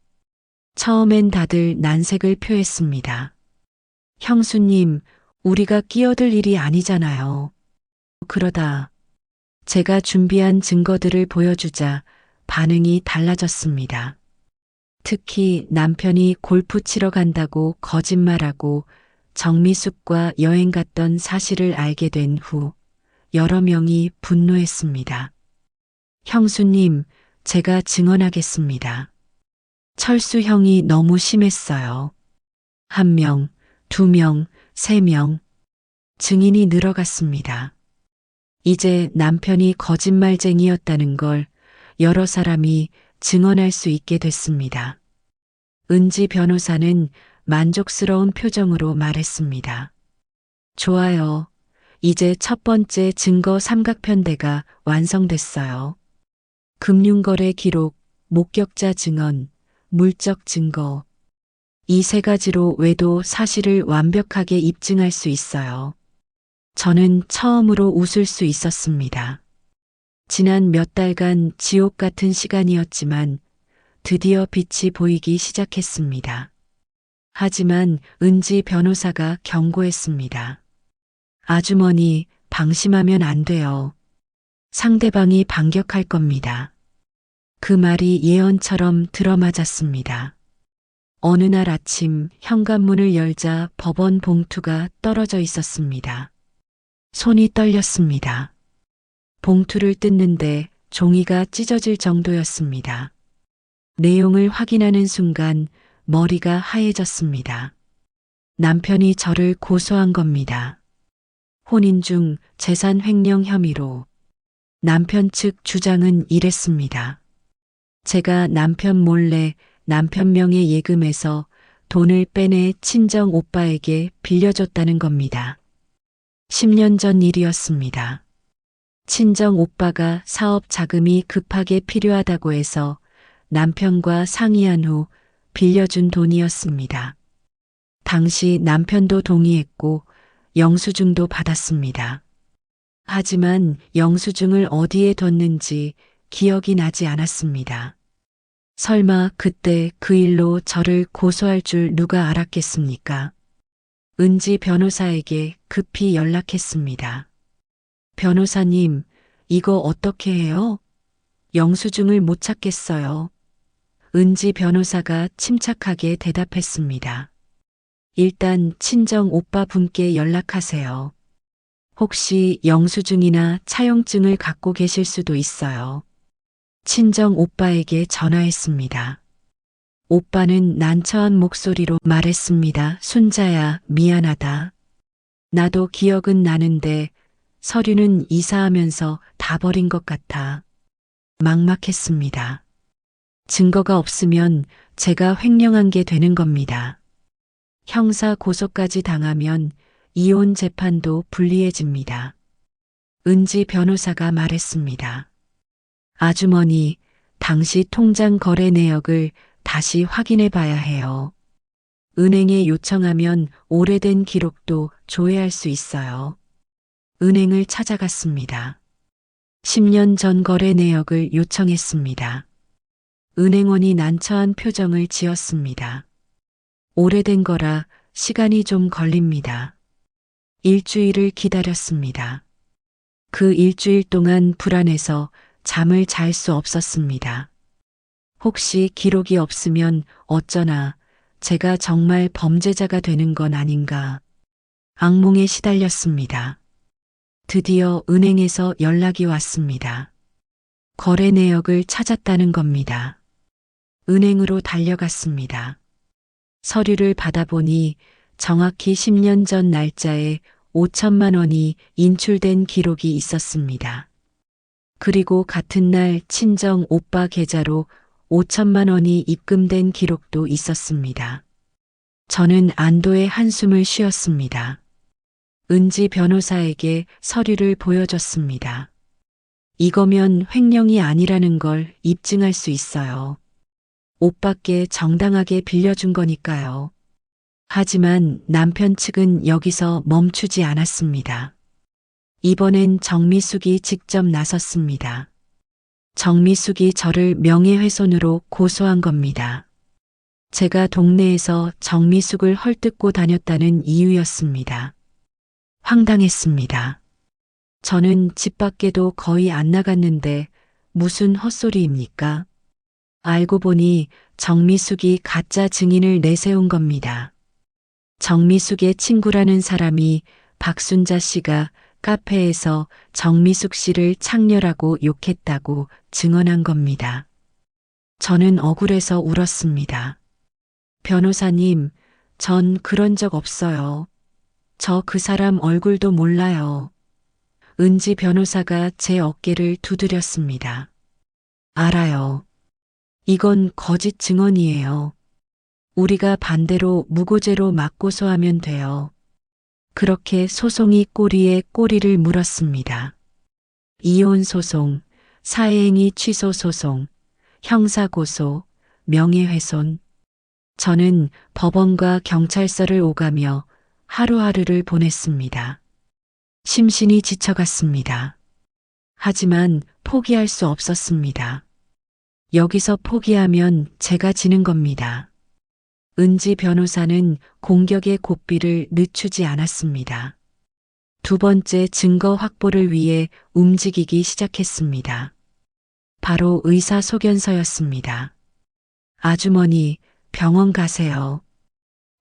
처음엔 다들 난색을 표했습니다. 형수님, 우리가 끼어들 일이 아니잖아요. 그러다 제가 준비한 증거들을 보여주자 반응이 달라졌습니다. 특히 남편이 골프 치러 간다고 거짓말하고 정미숙과 여행 갔던 사실을 알게 된 후 여러 명이 분노했습니다. 형수님, 제가 증언하겠습니다. 철수 형이 너무 심했어요. 1명, 2명, 3명. 증인이 늘어갔습니다. 이제 남편이 거짓말쟁이였다는 걸 여러 사람이 증언할 수 있게 됐습니다. 은지 변호사는 만족스러운 표정으로 말했습니다. 좋아요. 이제 첫 번째 증거 삼각편대가 완성됐어요. 금융거래 기록, 목격자 증언, 물적 증거. 이 세 가지로 외도 사실을 완벽하게 입증할 수 있어요. 저는 처음으로 웃을 수 있었습니다. 지난 몇 달간 지옥 같은 시간이었지만 드디어 빛이 보이기 시작했습니다. 하지만 은지 변호사가 경고했습니다. 아주머니, 방심하면 안 돼요. 상대방이 반격할 겁니다. 그 말이 예언처럼 들어맞았습니다. 어느 날 아침 현관문을 열자 법원 봉투가 떨어져 있었습니다. 손이 떨렸습니다. 봉투를 뜯는데 종이가 찢어질 정도였습니다. 내용을 확인하는 순간 머리가 하얘졌습니다. 남편이 저를 고소한 겁니다. 혼인 중 재산 횡령 혐의로. 남편 측 주장은 이랬습니다. 제가 남편 몰래 남편 명의 예금에서 돈을 빼내 친정 오빠에게 빌려줬다는 겁니다. 10년 전 일이었습니다. 친정 오빠가 사업 자금이 급하게 필요하다고 해서 남편과 상의한 후 빌려준 돈이었습니다. 당시 남편도 동의했고 영수증도 받았습니다. 하지만 영수증을 어디에 뒀는지 기억이 나지 않았습니다. 설마 그때 그 일로 저를 고소할 줄 누가 알았겠습니까? 은지 변호사에게 급히 연락했습니다. 변호사님, 이거 어떻게 해요? 영수증을 못 찾겠어요. 은지 변호사가 침착하게 대답했습니다. 일단 친정 오빠 분께 연락하세요. 혹시 영수증이나 차용증을 갖고 계실 수도 있어요. 친정 오빠에게 전화했습니다. 오빠는 난처한 목소리로 말했습니다. 순자야, 미안하다. 나도 기억은 나는데 서류는 이사하면서 다 버린 것 같아. 막막했습니다. 증거가 없으면 제가 횡령한 게 되는 겁니다. 형사 고소까지 당하면 이혼 재판도 불리해집니다. 은지 변호사가 말했습니다. 아주머니, 당시 통장 거래 내역을 다시 확인해 봐야 해요. 은행에 요청하면 오래된 기록도 조회할 수 있어요. 은행을 찾아갔습니다. 10년 전 거래 내역을 요청했습니다. 은행원이 난처한 표정을 지었습니다. 오래된 거라 시간이 좀 걸립니다. 일주일을 기다렸습니다. 그 일주일 동안 불안해서 잠을 잘 수 없었습니다. 혹시 기록이 없으면 어쩌나 제가 정말 범죄자가 되는 건 아닌가. 악몽에 시달렸습니다. 드디어 은행에서 연락이 왔습니다. 거래 내역을 찾았다는 겁니다. 은행으로 달려갔습니다. 서류를 받아보니 정확히 10년 전 날짜에 5천만 원이 인출된 기록이 있었습니다. 그리고 같은 날 친정 오빠 계좌로 5천만 원이 입금된 기록도 있었습니다. 저는 안도의 한숨을 쉬었습니다. 은지 변호사에게 서류를 보여줬습니다. 이거면 횡령이 아니라는 걸 입증할 수 있어요. 오빠께 정당하게 빌려준 거니까요. 하지만 남편 측은 여기서 멈추지 않았습니다. 이번엔 정미숙이 직접 나섰습니다. 정미숙이 저를 명예훼손으로 고소한 겁니다. 제가 동네에서 정미숙을 헐뜯고 다녔다는 이유였습니다. 황당했습니다. 저는 집 밖에도 거의 안 나갔는데 무슨 헛소리입니까? 알고 보니 정미숙이 가짜 증인을 내세운 겁니다. 정미숙의 친구라는 사람이 박순자 씨가 카페에서 정미숙 씨를 창렬하고 욕했다고 증언한 겁니다. 저는 억울해서 울었습니다. 변호사님, 전 그런 적 없어요. 저 그 사람 얼굴도 몰라요. 은지 변호사가 제 어깨를 두드렸습니다. 알아요. 이건 거짓 증언이에요. 우리가 반대로 무고죄로 맞고소하면 돼요. 그렇게 소송이 꼬리에 꼬리를 물었습니다. 이혼 소송, 사회행위 취소 소송, 형사고소, 명예훼손. 저는 법원과 경찰서를 오가며 하루하루를 보냈습니다. 심신이 지쳐갔습니다. 하지만 포기할 수 없었습니다. 여기서 포기하면 제가 지는 겁니다. 은지 변호사는 공격의 고삐를 늦추지 않았습니다. 두 번째 증거 확보를 위해 움직이기 시작했습니다. 바로 의사소견서였습니다. 아주머니, 병원 가세요.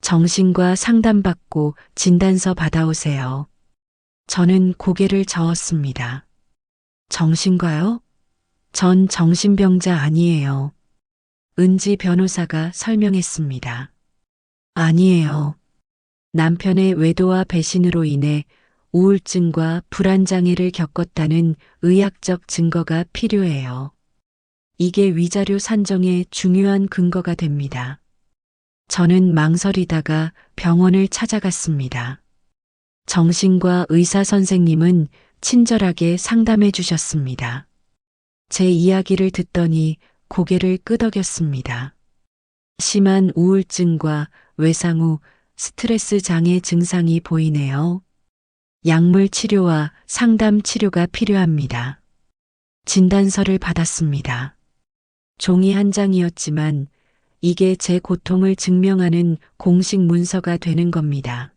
정신과 상담받고 진단서 받아오세요. 저는 고개를 저었습니다. 정신과요? 전 정신병자 아니에요. 은지 변호사가 설명했습니다. 아니에요. 남편의 외도와 배신으로 인해 우울증과 불안장애를 겪었다는 의학적 증거가 필요해요. 이게 위자료 산정의 중요한 근거가 됩니다. 저는 망설이다가 병원을 찾아갔습니다. 정신과 의사 선생님은 친절하게 상담해 주셨습니다. 제 이야기를 듣더니 고개를 끄덕였습니다. 심한 우울증과 외상 후 스트레스 장애 증상이 보이네요. 약물 치료와 상담 치료가 필요합니다. 진단서를 받았습니다. 종이 한 장이었지만 이게 제 고통을 증명하는 공식 문서가 되는 겁니다.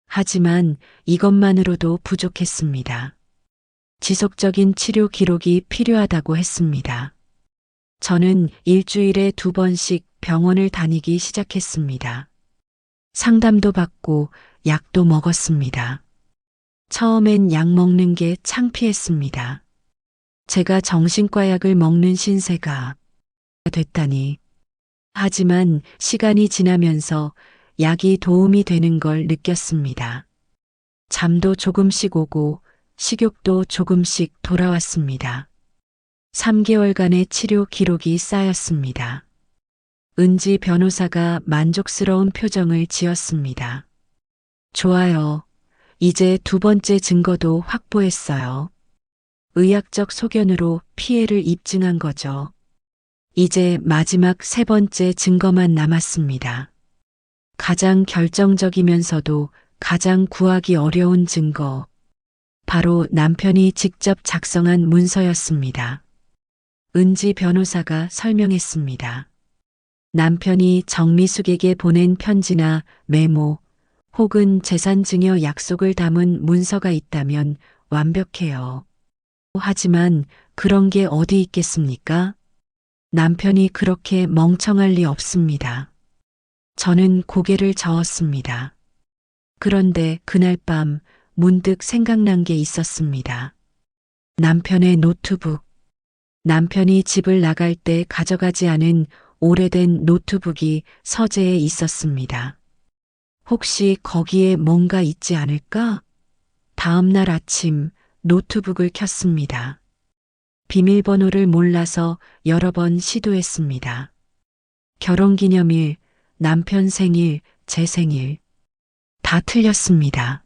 하지만 이것만으로도 부족했습니다. 지속적인 치료 기록이 필요하다고 했습니다. 저는 일주일에 2번씩 병원을 다니기 시작했습니다. 상담도 받고 약도 먹었습니다. 처음엔 약 먹는 게 창피했습니다. 제가 정신과 약을 먹는 신세가 됐다니. 하지만 시간이 지나면서 약이 도움이 되는 걸 느꼈습니다. 잠도 조금씩 오고 식욕도 조금씩 돌아왔습니다. 3개월간의 치료 기록이 쌓였습니다. 은지 변호사가 만족스러운 표정을 지었습니다. 좋아요. 이제 2번째 증거도 확보했어요. 의학적 소견으로 피해를 입증한 거죠. 이제 마지막 3번째 증거만 남았습니다. 가장 결정적이면서도 가장 구하기 어려운 증거. 바로 남편이 직접 작성한 문서였습니다. 은지 변호사가 설명했습니다. 남편이 정미숙에게 보낸 편지나 메모 혹은 재산증여 약속을 담은 문서가 있다면 완벽해요. 하지만 그런 게 어디 있겠습니까? 남편이 그렇게 멍청할 리 없습니다. 저는 고개를 저었습니다. 그런데 그날 밤 문득 생각난 게 있었습니다. 남편의 노트북. 남편이 집을 나갈 때 가져가지 않은 오래된 노트북이 서재에 있었습니다. 혹시 거기에 뭔가 있지 않을까? 다음 날 아침 노트북을 켰습니다. 비밀번호를 몰라서 여러 번 시도했습니다. 결혼기념일, 남편 생일, 제 생일. 다 틀렸습니다.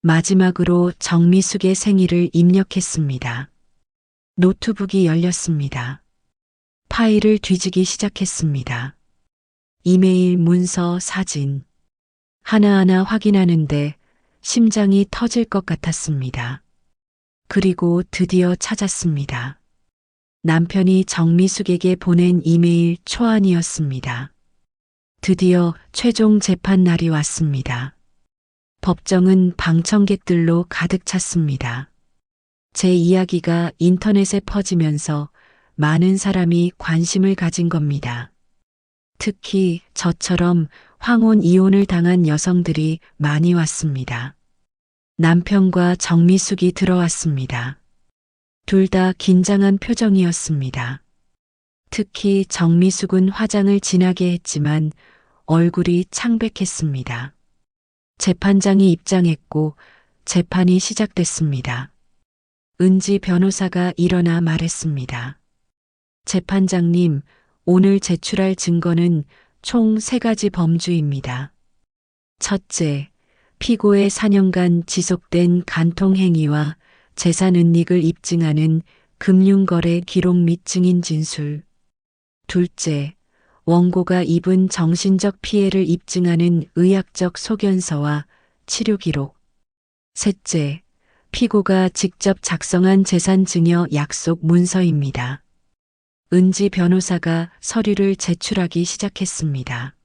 마지막으로 정미숙의 생일을 입력했습니다. 노트북이 열렸습니다. 파일을 뒤지기 시작했습니다. 이메일, 문서, 사진. 하나하나 확인하는데 심장이 터질 것 같았습니다. 그리고 드디어 찾았습니다. 남편이 정미숙에게 보낸 이메일 초안이었습니다. 드디어 최종 재판 날이 왔습니다. 법정은 방청객들로 가득 찼습니다. 제 이야기가 인터넷에 퍼지면서 많은 사람이 관심을 가진 겁니다. 특히 저처럼 황혼 이혼을 당한 여성들이 많이 왔습니다. 남편과 정미숙이 들어왔습니다. 둘 다 긴장한 표정이었습니다. 특히 정미숙은 화장을 진하게 했지만 얼굴이 창백했습니다. 재판장이 입장했고 재판이 시작됐습니다. 은지 변호사가 일어나 말했습니다. 재판장님, 오늘 제출할 증거는 총 3가지 범주입니다. 첫째, 피고의 4년간 지속된 간통행위와 재산 은닉을 입증하는 금융거래 기록 및 증인 진술. 둘째, 원고가 입은 정신적 피해를 입증하는 의학적 소견서와 치료 기록. 셋째, 피고가 직접 작성한 재산증여 약속 문서입니다. 은지 변호사가 서류를 제출하기 시작했습니다.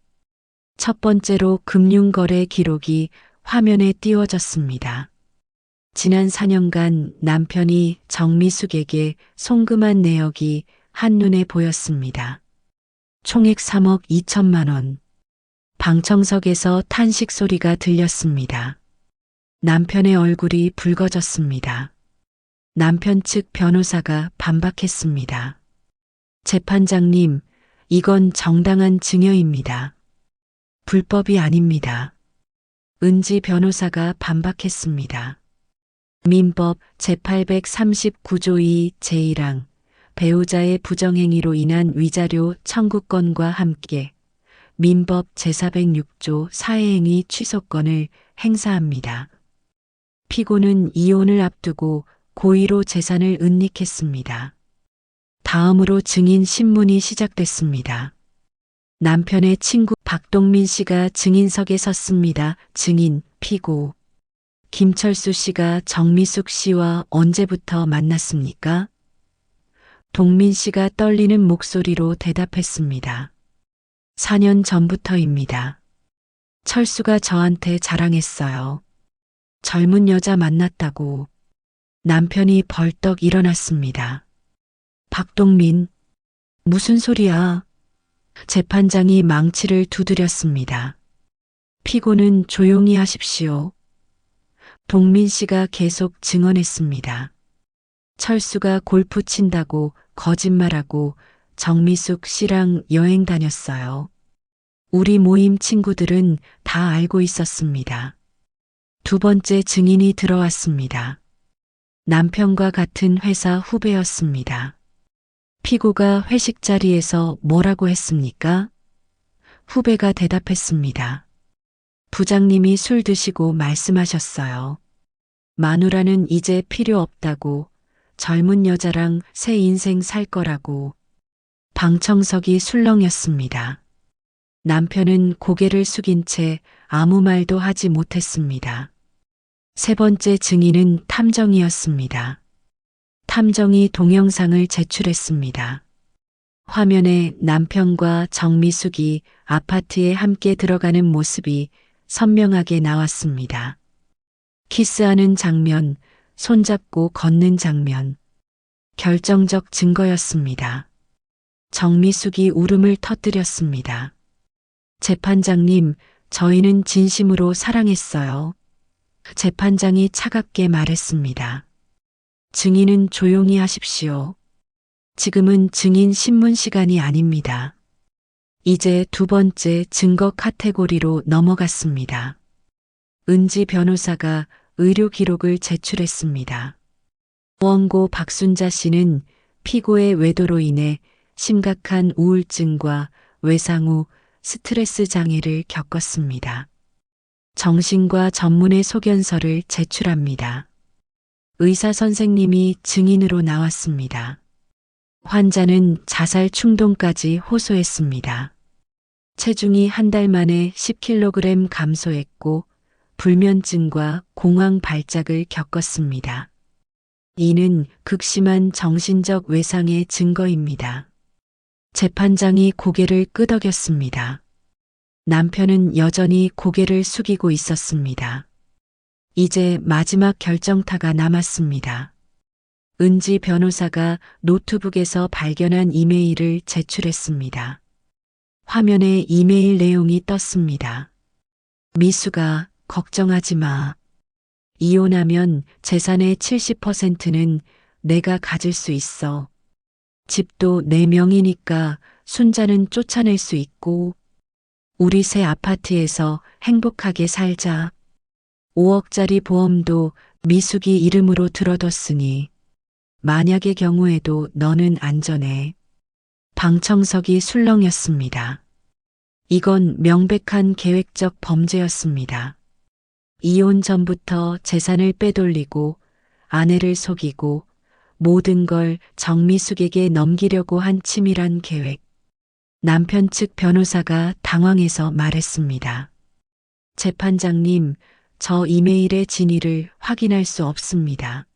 첫 번째로 금융거래 기록이 화면에 띄워졌습니다. 지난 4년간 남편이 정미숙에게 송금한 내역이 한눈에 보였습니다. 총액 3억 2천만 원. 방청석에서 탄식 소리가 들렸습니다. 남편의 얼굴이 붉어졌습니다. 남편 측 변호사가 반박했습니다. 재판장님, 이건 정당한 증여입니다. 불법이 아닙니다. 은지 변호사가 반박했습니다. 민법 제839조 2 제1항 배우자의 부정행위로 인한 위자료 청구권과 함께 민법 제406조 사회행위 취소권을 행사합니다. 피고는 이혼을 앞두고 고의로 재산을 은닉했습니다. 다음으로 증인 신문이 시작됐습니다. 남편의 친구 박동민 씨가 증인석에 섰습니다. 증인, 피고. 김철수 씨가 정미숙 씨와 언제부터 만났습니까? 동민 씨가 떨리는 목소리로 대답했습니다. 4년 전부터입니다. 철수가 저한테 자랑했어요. 젊은 여자 만났다고. 남편이 벌떡 일어났습니다. 박동민, 무슨 소리야? 재판장이 망치를 두드렸습니다. 피고는 조용히 하십시오. 동민 씨가 계속 증언했습니다. 철수가 골프 친다고 거짓말하고 정미숙 씨랑 여행 다녔어요. 우리 모임 친구들은 다 알고 있었습니다. 두 번째 증인이 들어왔습니다. 남편과 같은 회사 후배였습니다. 피고가 회식 자리에서 뭐라고 했습니까? 후배가 대답했습니다. 부장님이 술 드시고 말씀하셨어요. 마누라는 이제 필요 없다고, 젊은 여자랑 새 인생 살 거라고. 방청석이 술렁였습니다. 남편은 고개를 숙인 채 아무 말도 하지 못했습니다. 세 번째 증인은 탐정이었습니다. 탐정이 동영상을 제출했습니다. 화면에 남편과 정미숙이 아파트에 함께 들어가는 모습이 선명하게 나왔습니다. 키스하는 장면, 손잡고 걷는 장면. 결정적 증거였습니다. 정미숙이 울음을 터뜨렸습니다. 재판장님, 저희는 진심으로 사랑했어요. 재판장이 차갑게 말했습니다. 증인은 조용히 하십시오. 지금은 증인 신문 시간이 아닙니다. 이제 두 번째 증거 카테고리로 넘어갔습니다. 은지 변호사가 의료 기록을 제출했습니다. 원고 박순자 씨는 피고의 외도로 인해 심각한 우울증과 외상 후 스트레스 장애를 겪었습니다. 정신과 전문의 소견서를 제출합니다. 의사 선생님이 증인으로 나왔습니다. 환자는 자살 충동까지 호소했습니다. 체중이 한 달 만에 10kg 감소했고 불면증과 공황 발작을 겪었습니다. 이는 극심한 정신적 외상의 증거입니다. 재판장이 고개를 끄덕였습니다. 남편은 여전히 고개를 숙이고 있었습니다. 이제 마지막 결정타가 남았습니다. 은지 변호사가 노트북에서 발견한 이메일을 제출했습니다. 화면에 이메일 내용이 떴습니다. 미수가 걱정하지 마. 이혼하면 재산의 70%는 내가 가질 수 있어. 집도 내 명이니까 순자는 쫓아낼 수 있고 우리 새 아파트에서 행복하게 살자. 5억짜리 보험도 미숙이 이름으로 들어뒀으니 만약의 경우에도 너는 안전해. 방청석이 술렁였습니다. 이건 명백한 계획적 범죄였습니다. 이혼 전부터 재산을 빼돌리고 아내를 속이고 모든 걸 정미숙에게 넘기려고 한 치밀한 계획. 남편 측 변호사가 당황해서 말했습니다. 재판장님, 저 이메일의 진위를 확인할 수 없습니다.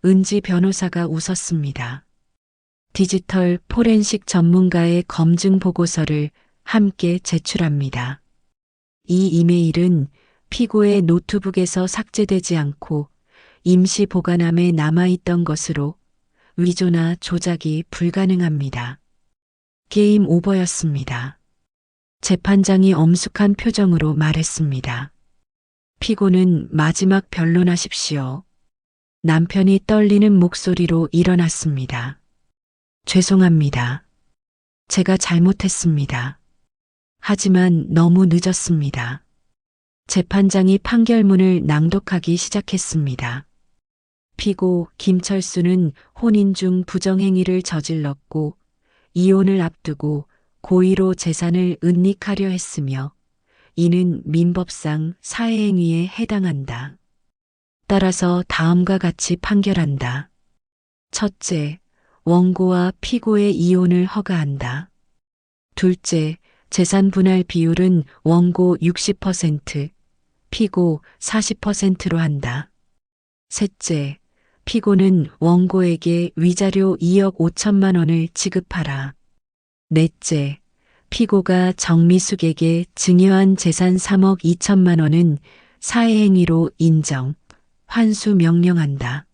은지 변호사가 웃었습니다. 디지털 포렌식 전문가의 검증 보고서를 함께 제출합니다. 이 이메일은 피고의 노트북에서 삭제되지 않고 임시 보관함에 남아있던 것으로 위조나 조작이 불가능합니다. 게임 오버였습니다. 재판장이 엄숙한 표정으로 말했습니다. 피고는 마지막 변론하십시오. 남편이 떨리는 목소리로 일어났습니다. 죄송합니다. 제가 잘못했습니다. 하지만 너무 늦었습니다. 재판장이 판결문을 낭독하기 시작했습니다. 피고 김철수는 혼인 중 부정행위를 저질렀고 이혼을 앞두고 고의로 재산을 은닉하려 했으며 이는 민법상 사해행위에 해당한다. 따라서 다음과 같이 판결한다. 첫째, 원고와 피고의 이혼을 허가한다. 둘째, 재산 분할 비율은 원고 60%, 피고 40%로 한다. 셋째, 피고는 원고에게 위자료 2억 5천만 원을 지급하라. 넷째, 피고가 정미숙에게 증여한 재산 3억 2천만 원은 사해행위로 인정, 환수 명령한다.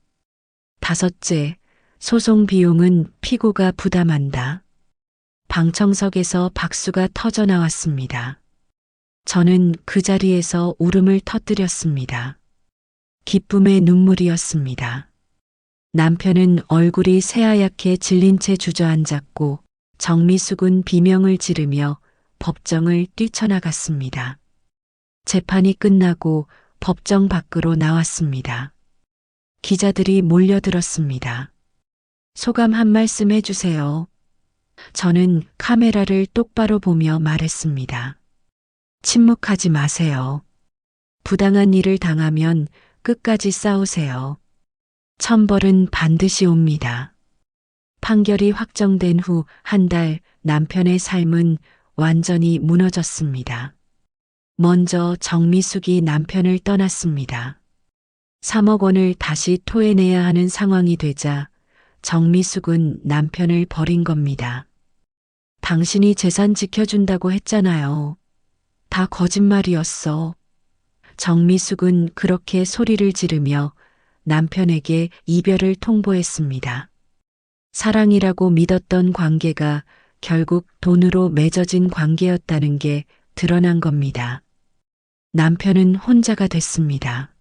다섯째, 소송 비용은 피고가 부담한다. 방청석에서 박수가 터져 나왔습니다. 저는 그 자리에서 울음을 터뜨렸습니다. 기쁨의 눈물이었습니다. 남편은 얼굴이 새하얗게 질린 채 주저앉았고 정미숙은 비명을 지르며 법정을 뛰쳐나갔습니다. 재판이 끝나고 법정 밖으로 나왔습니다. 기자들이 몰려들었습니다. 소감 한 말씀 해주세요. 저는 카메라를 똑바로 보며 말했습니다. 침묵하지 마세요. 부당한 일을 당하면 끝까지 싸우세요. 천벌은 반드시 옵니다. 판결이 확정된 후 한 달 남편의 삶은 완전히 무너졌습니다. 먼저 정미숙이 남편을 떠났습니다. 3억 원을 다시 토해내야 하는 상황이 되자 정미숙은 남편을 버린 겁니다. 당신이 재산 지켜준다고 했잖아요. 다 거짓말이었어. 정미숙은 그렇게 소리를 지르며 남편에게 이별을 통보했습니다. 사랑이라고 믿었던 관계가 결국 돈으로 맺어진 관계였다는 게 드러난 겁니다. 남편은 혼자가 됐습니다.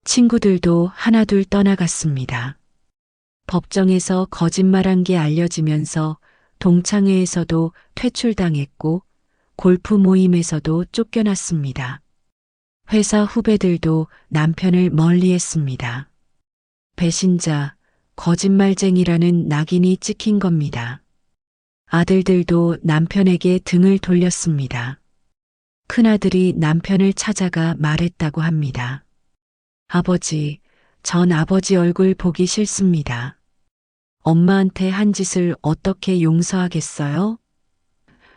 친구들도 하나둘 떠나갔습니다. 법정에서 거짓말한 게 알려지면서 동창회에서도 퇴출당했고 골프 모임에서도 쫓겨났습니다. 회사 후배들도 남편을 멀리했습니다. 배신자, 거짓말쟁이라는 낙인이 찍힌 겁니다. 아들들도 남편에게 등을 돌렸습니다. 큰아들이 남편을 찾아가 말했다고 합니다. 아버지, 전 아버지 얼굴 보기 싫습니다. 엄마한테 한 짓을 어떻게 용서하겠어요?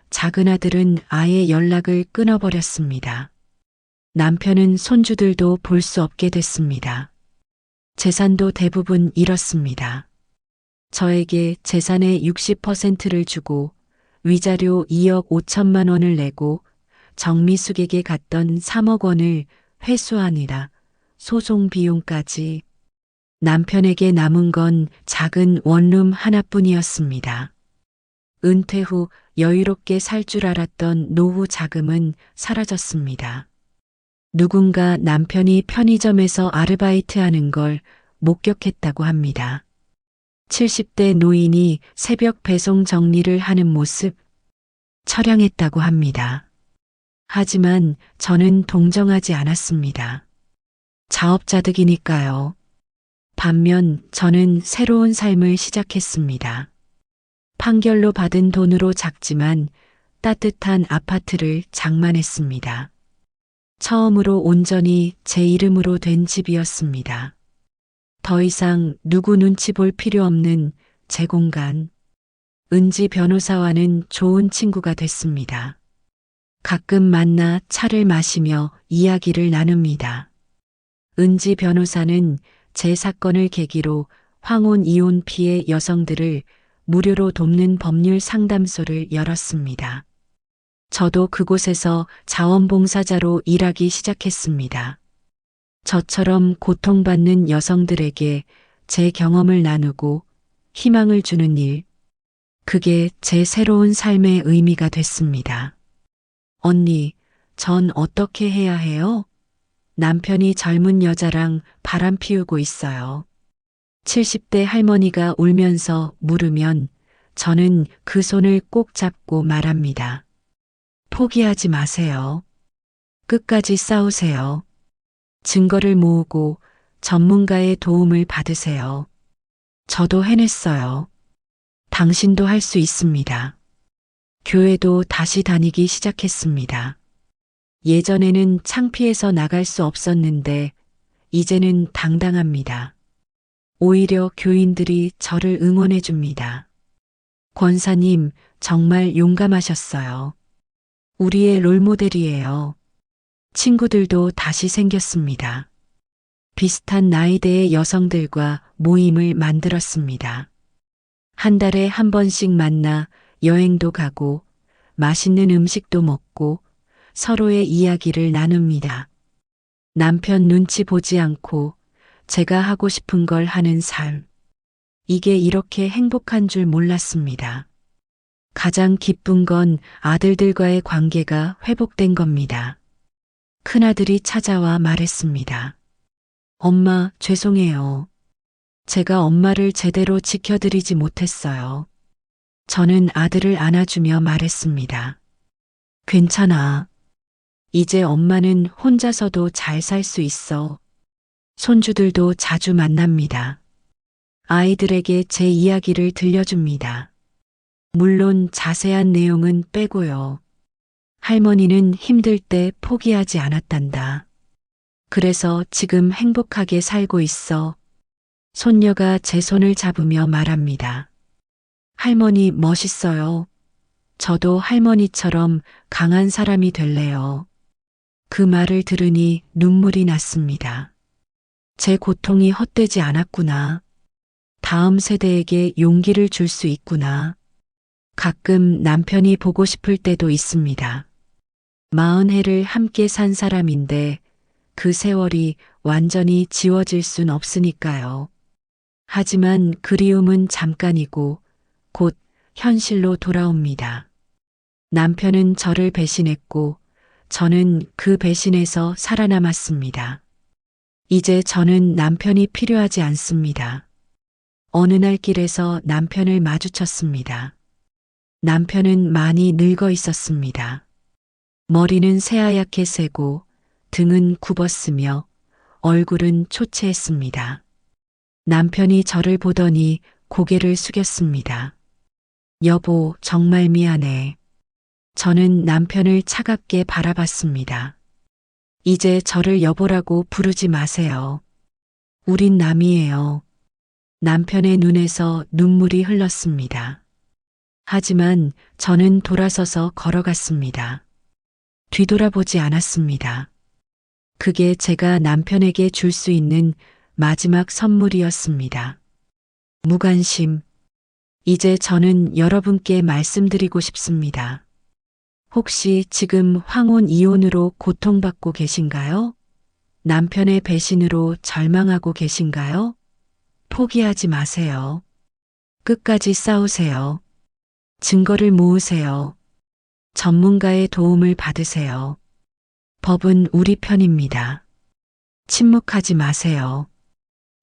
작은 아들은 아예 연락을 끊어버렸습니다. 남편은 손주들도 볼 수 없게 됐습니다. 재산도 대부분 잃었습니다. 저에게 재산의 60%를 주고 위자료 2억 5천만 원을 내고 정미숙에게 갔던 3억 원을 회수하느라 소송 비용까지 남편에게 남은 건 작은 원룸 하나뿐이었습니다. 은퇴 후 여유롭게 살 줄 알았던 노후 자금은 사라졌습니다. 누군가 남편이 편의점에서 아르바이트하는 걸 목격했다고 합니다. 70대 노인이 새벽 배송 정리를 하는 모습 촬영했다고 합니다. 하지만 저는 동정하지 않았습니다. 자업자득이니까요. 반면 저는 새로운 삶을 시작했습니다. 판결로 받은 돈으로 작지만 따뜻한 아파트를 장만했습니다. 처음으로 온전히 제 이름으로 된 집이었습니다. 더 이상 누구 눈치 볼 필요 없는 제 공간. 은지 변호사와는 좋은 친구가 됐습니다. 가끔 만나 차를 마시며 이야기를 나눕니다. 은지 변호사는 제 사건을 계기로 황혼 이혼 피해 여성들을 무료로 돕는 법률 상담소를 열었습니다. 저도 그곳에서 자원봉사자로 일하기 시작했습니다. 저처럼 고통받는 여성들에게 제 경험을 나누고 희망을 주는 일, 그게 제 새로운 삶의 의미가 됐습니다. 언니, 전 어떻게 해야 해요? 남편이 젊은 여자랑 바람 피우고 있어요. 70대 할머니가 울면서 물으면 저는 그 손을 꼭 잡고 말합니다. 포기하지 마세요. 끝까지 싸우세요. 증거를 모으고 전문가의 도움을 받으세요. 저도 해냈어요. 당신도 할 수 있습니다. 교회도 다시 다니기 시작했습니다. 예전에는 창피해서 나갈 수 없었는데 이제는 당당합니다. 오히려 교인들이 저를 응원해 줍니다. 권사님, 정말 용감하셨어요. 우리의 롤모델이에요. 친구들도 다시 생겼습니다. 비슷한 나이대의 여성들과 모임을 만들었습니다. 한 달에 한 번씩 만나 여행도 가고 맛있는 음식도 먹고 서로의 이야기를 나눕니다. 남편 눈치 보지 않고 제가 하고 싶은 걸 하는 삶. 이게 이렇게 행복한 줄 몰랐습니다. 가장 기쁜 건 아들들과의 관계가 회복된 겁니다. 큰아들이 찾아와 말했습니다. 엄마, 죄송해요. 제가 엄마를 제대로 지켜드리지 못했어요. 저는 아들을 안아주며 말했습니다. 괜찮아. 이제 엄마는 혼자서도 잘 살 수 있어. 손주들도 자주 만납니다. 아이들에게 제 이야기를 들려줍니다. 물론 자세한 내용은 빼고요. 할머니는 힘들 때 포기하지 않았단다. 그래서 지금 행복하게 살고 있어. 손녀가 제 손을 잡으며 말합니다. 할머니 멋있어요. 저도 할머니처럼 강한 사람이 될래요. 그 말을 들으니 눈물이 났습니다. 제 고통이 헛되지 않았구나. 다음 세대에게 용기를 줄 수 있구나. 가끔 남편이 보고 싶을 때도 있습니다. 40해를 함께 산 사람인데 그 세월이 완전히 지워질 순 없으니까요. 하지만 그리움은 잠깐이고 곧 현실로 돌아옵니다. 남편은 저를 배신했고 저는 그 배신에서 살아남았습니다. 이제 저는 남편이 필요하지 않습니다. 어느 날 길에서 남편을 마주쳤습니다. 남편은 많이 늙어 있었습니다. 머리는 새하얗게 새고 등은 굽었으며 얼굴은 초췌했습니다. 남편이 저를 보더니 고개를 숙였습니다. 여보, 정말 미안해. 저는 남편을 차갑게 바라봤습니다. 이제 저를 여보라고 부르지 마세요. 우린 남이에요. 남편의 눈에서 눈물이 흘렀습니다. 하지만 저는 돌아서서 걸어갔습니다. 뒤돌아보지 않았습니다. 그게 제가 남편에게 줄 수 있는 마지막 선물이었습니다. 무관심. 이제 저는 여러분께 말씀드리고 싶습니다. 혹시 지금 황혼 이혼으로 고통받고 계신가요? 남편의 배신으로 절망하고 계신가요? 포기하지 마세요. 끝까지 싸우세요. 증거를 모으세요. 전문가의 도움을 받으세요. 법은 우리 편입니다. 침묵하지 마세요.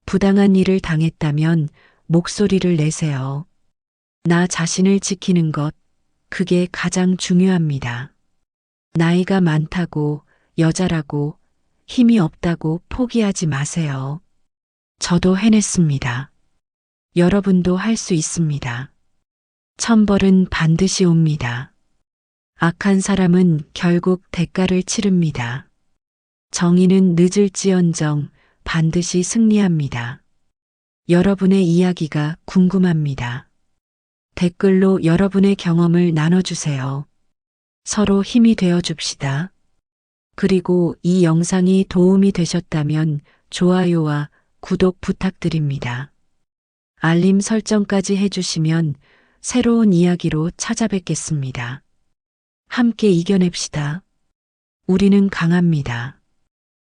부당한 일을 당했다면 목소리를 내세요. 나 자신을 지키는 것, 그게 가장 중요합니다. 나이가 많다고, 여자라고, 힘이 없다고 포기하지 마세요. 저도 해냈습니다. 여러분도 할 수 있습니다. 천벌은 반드시 옵니다. 악한 사람은 결국 대가를 치릅니다. 정의는 늦을지언정 반드시 승리합니다. 여러분의 이야기가 궁금합니다. 댓글로 여러분의 경험을 나눠주세요. 서로 힘이 되어 줍시다. 그리고 이 영상이 도움이 되셨다면 좋아요와 구독 부탁드립니다. 알림 설정까지 해주시면 새로운 이야기로 찾아뵙겠습니다. 함께 이겨냅시다. 우리는 강합니다.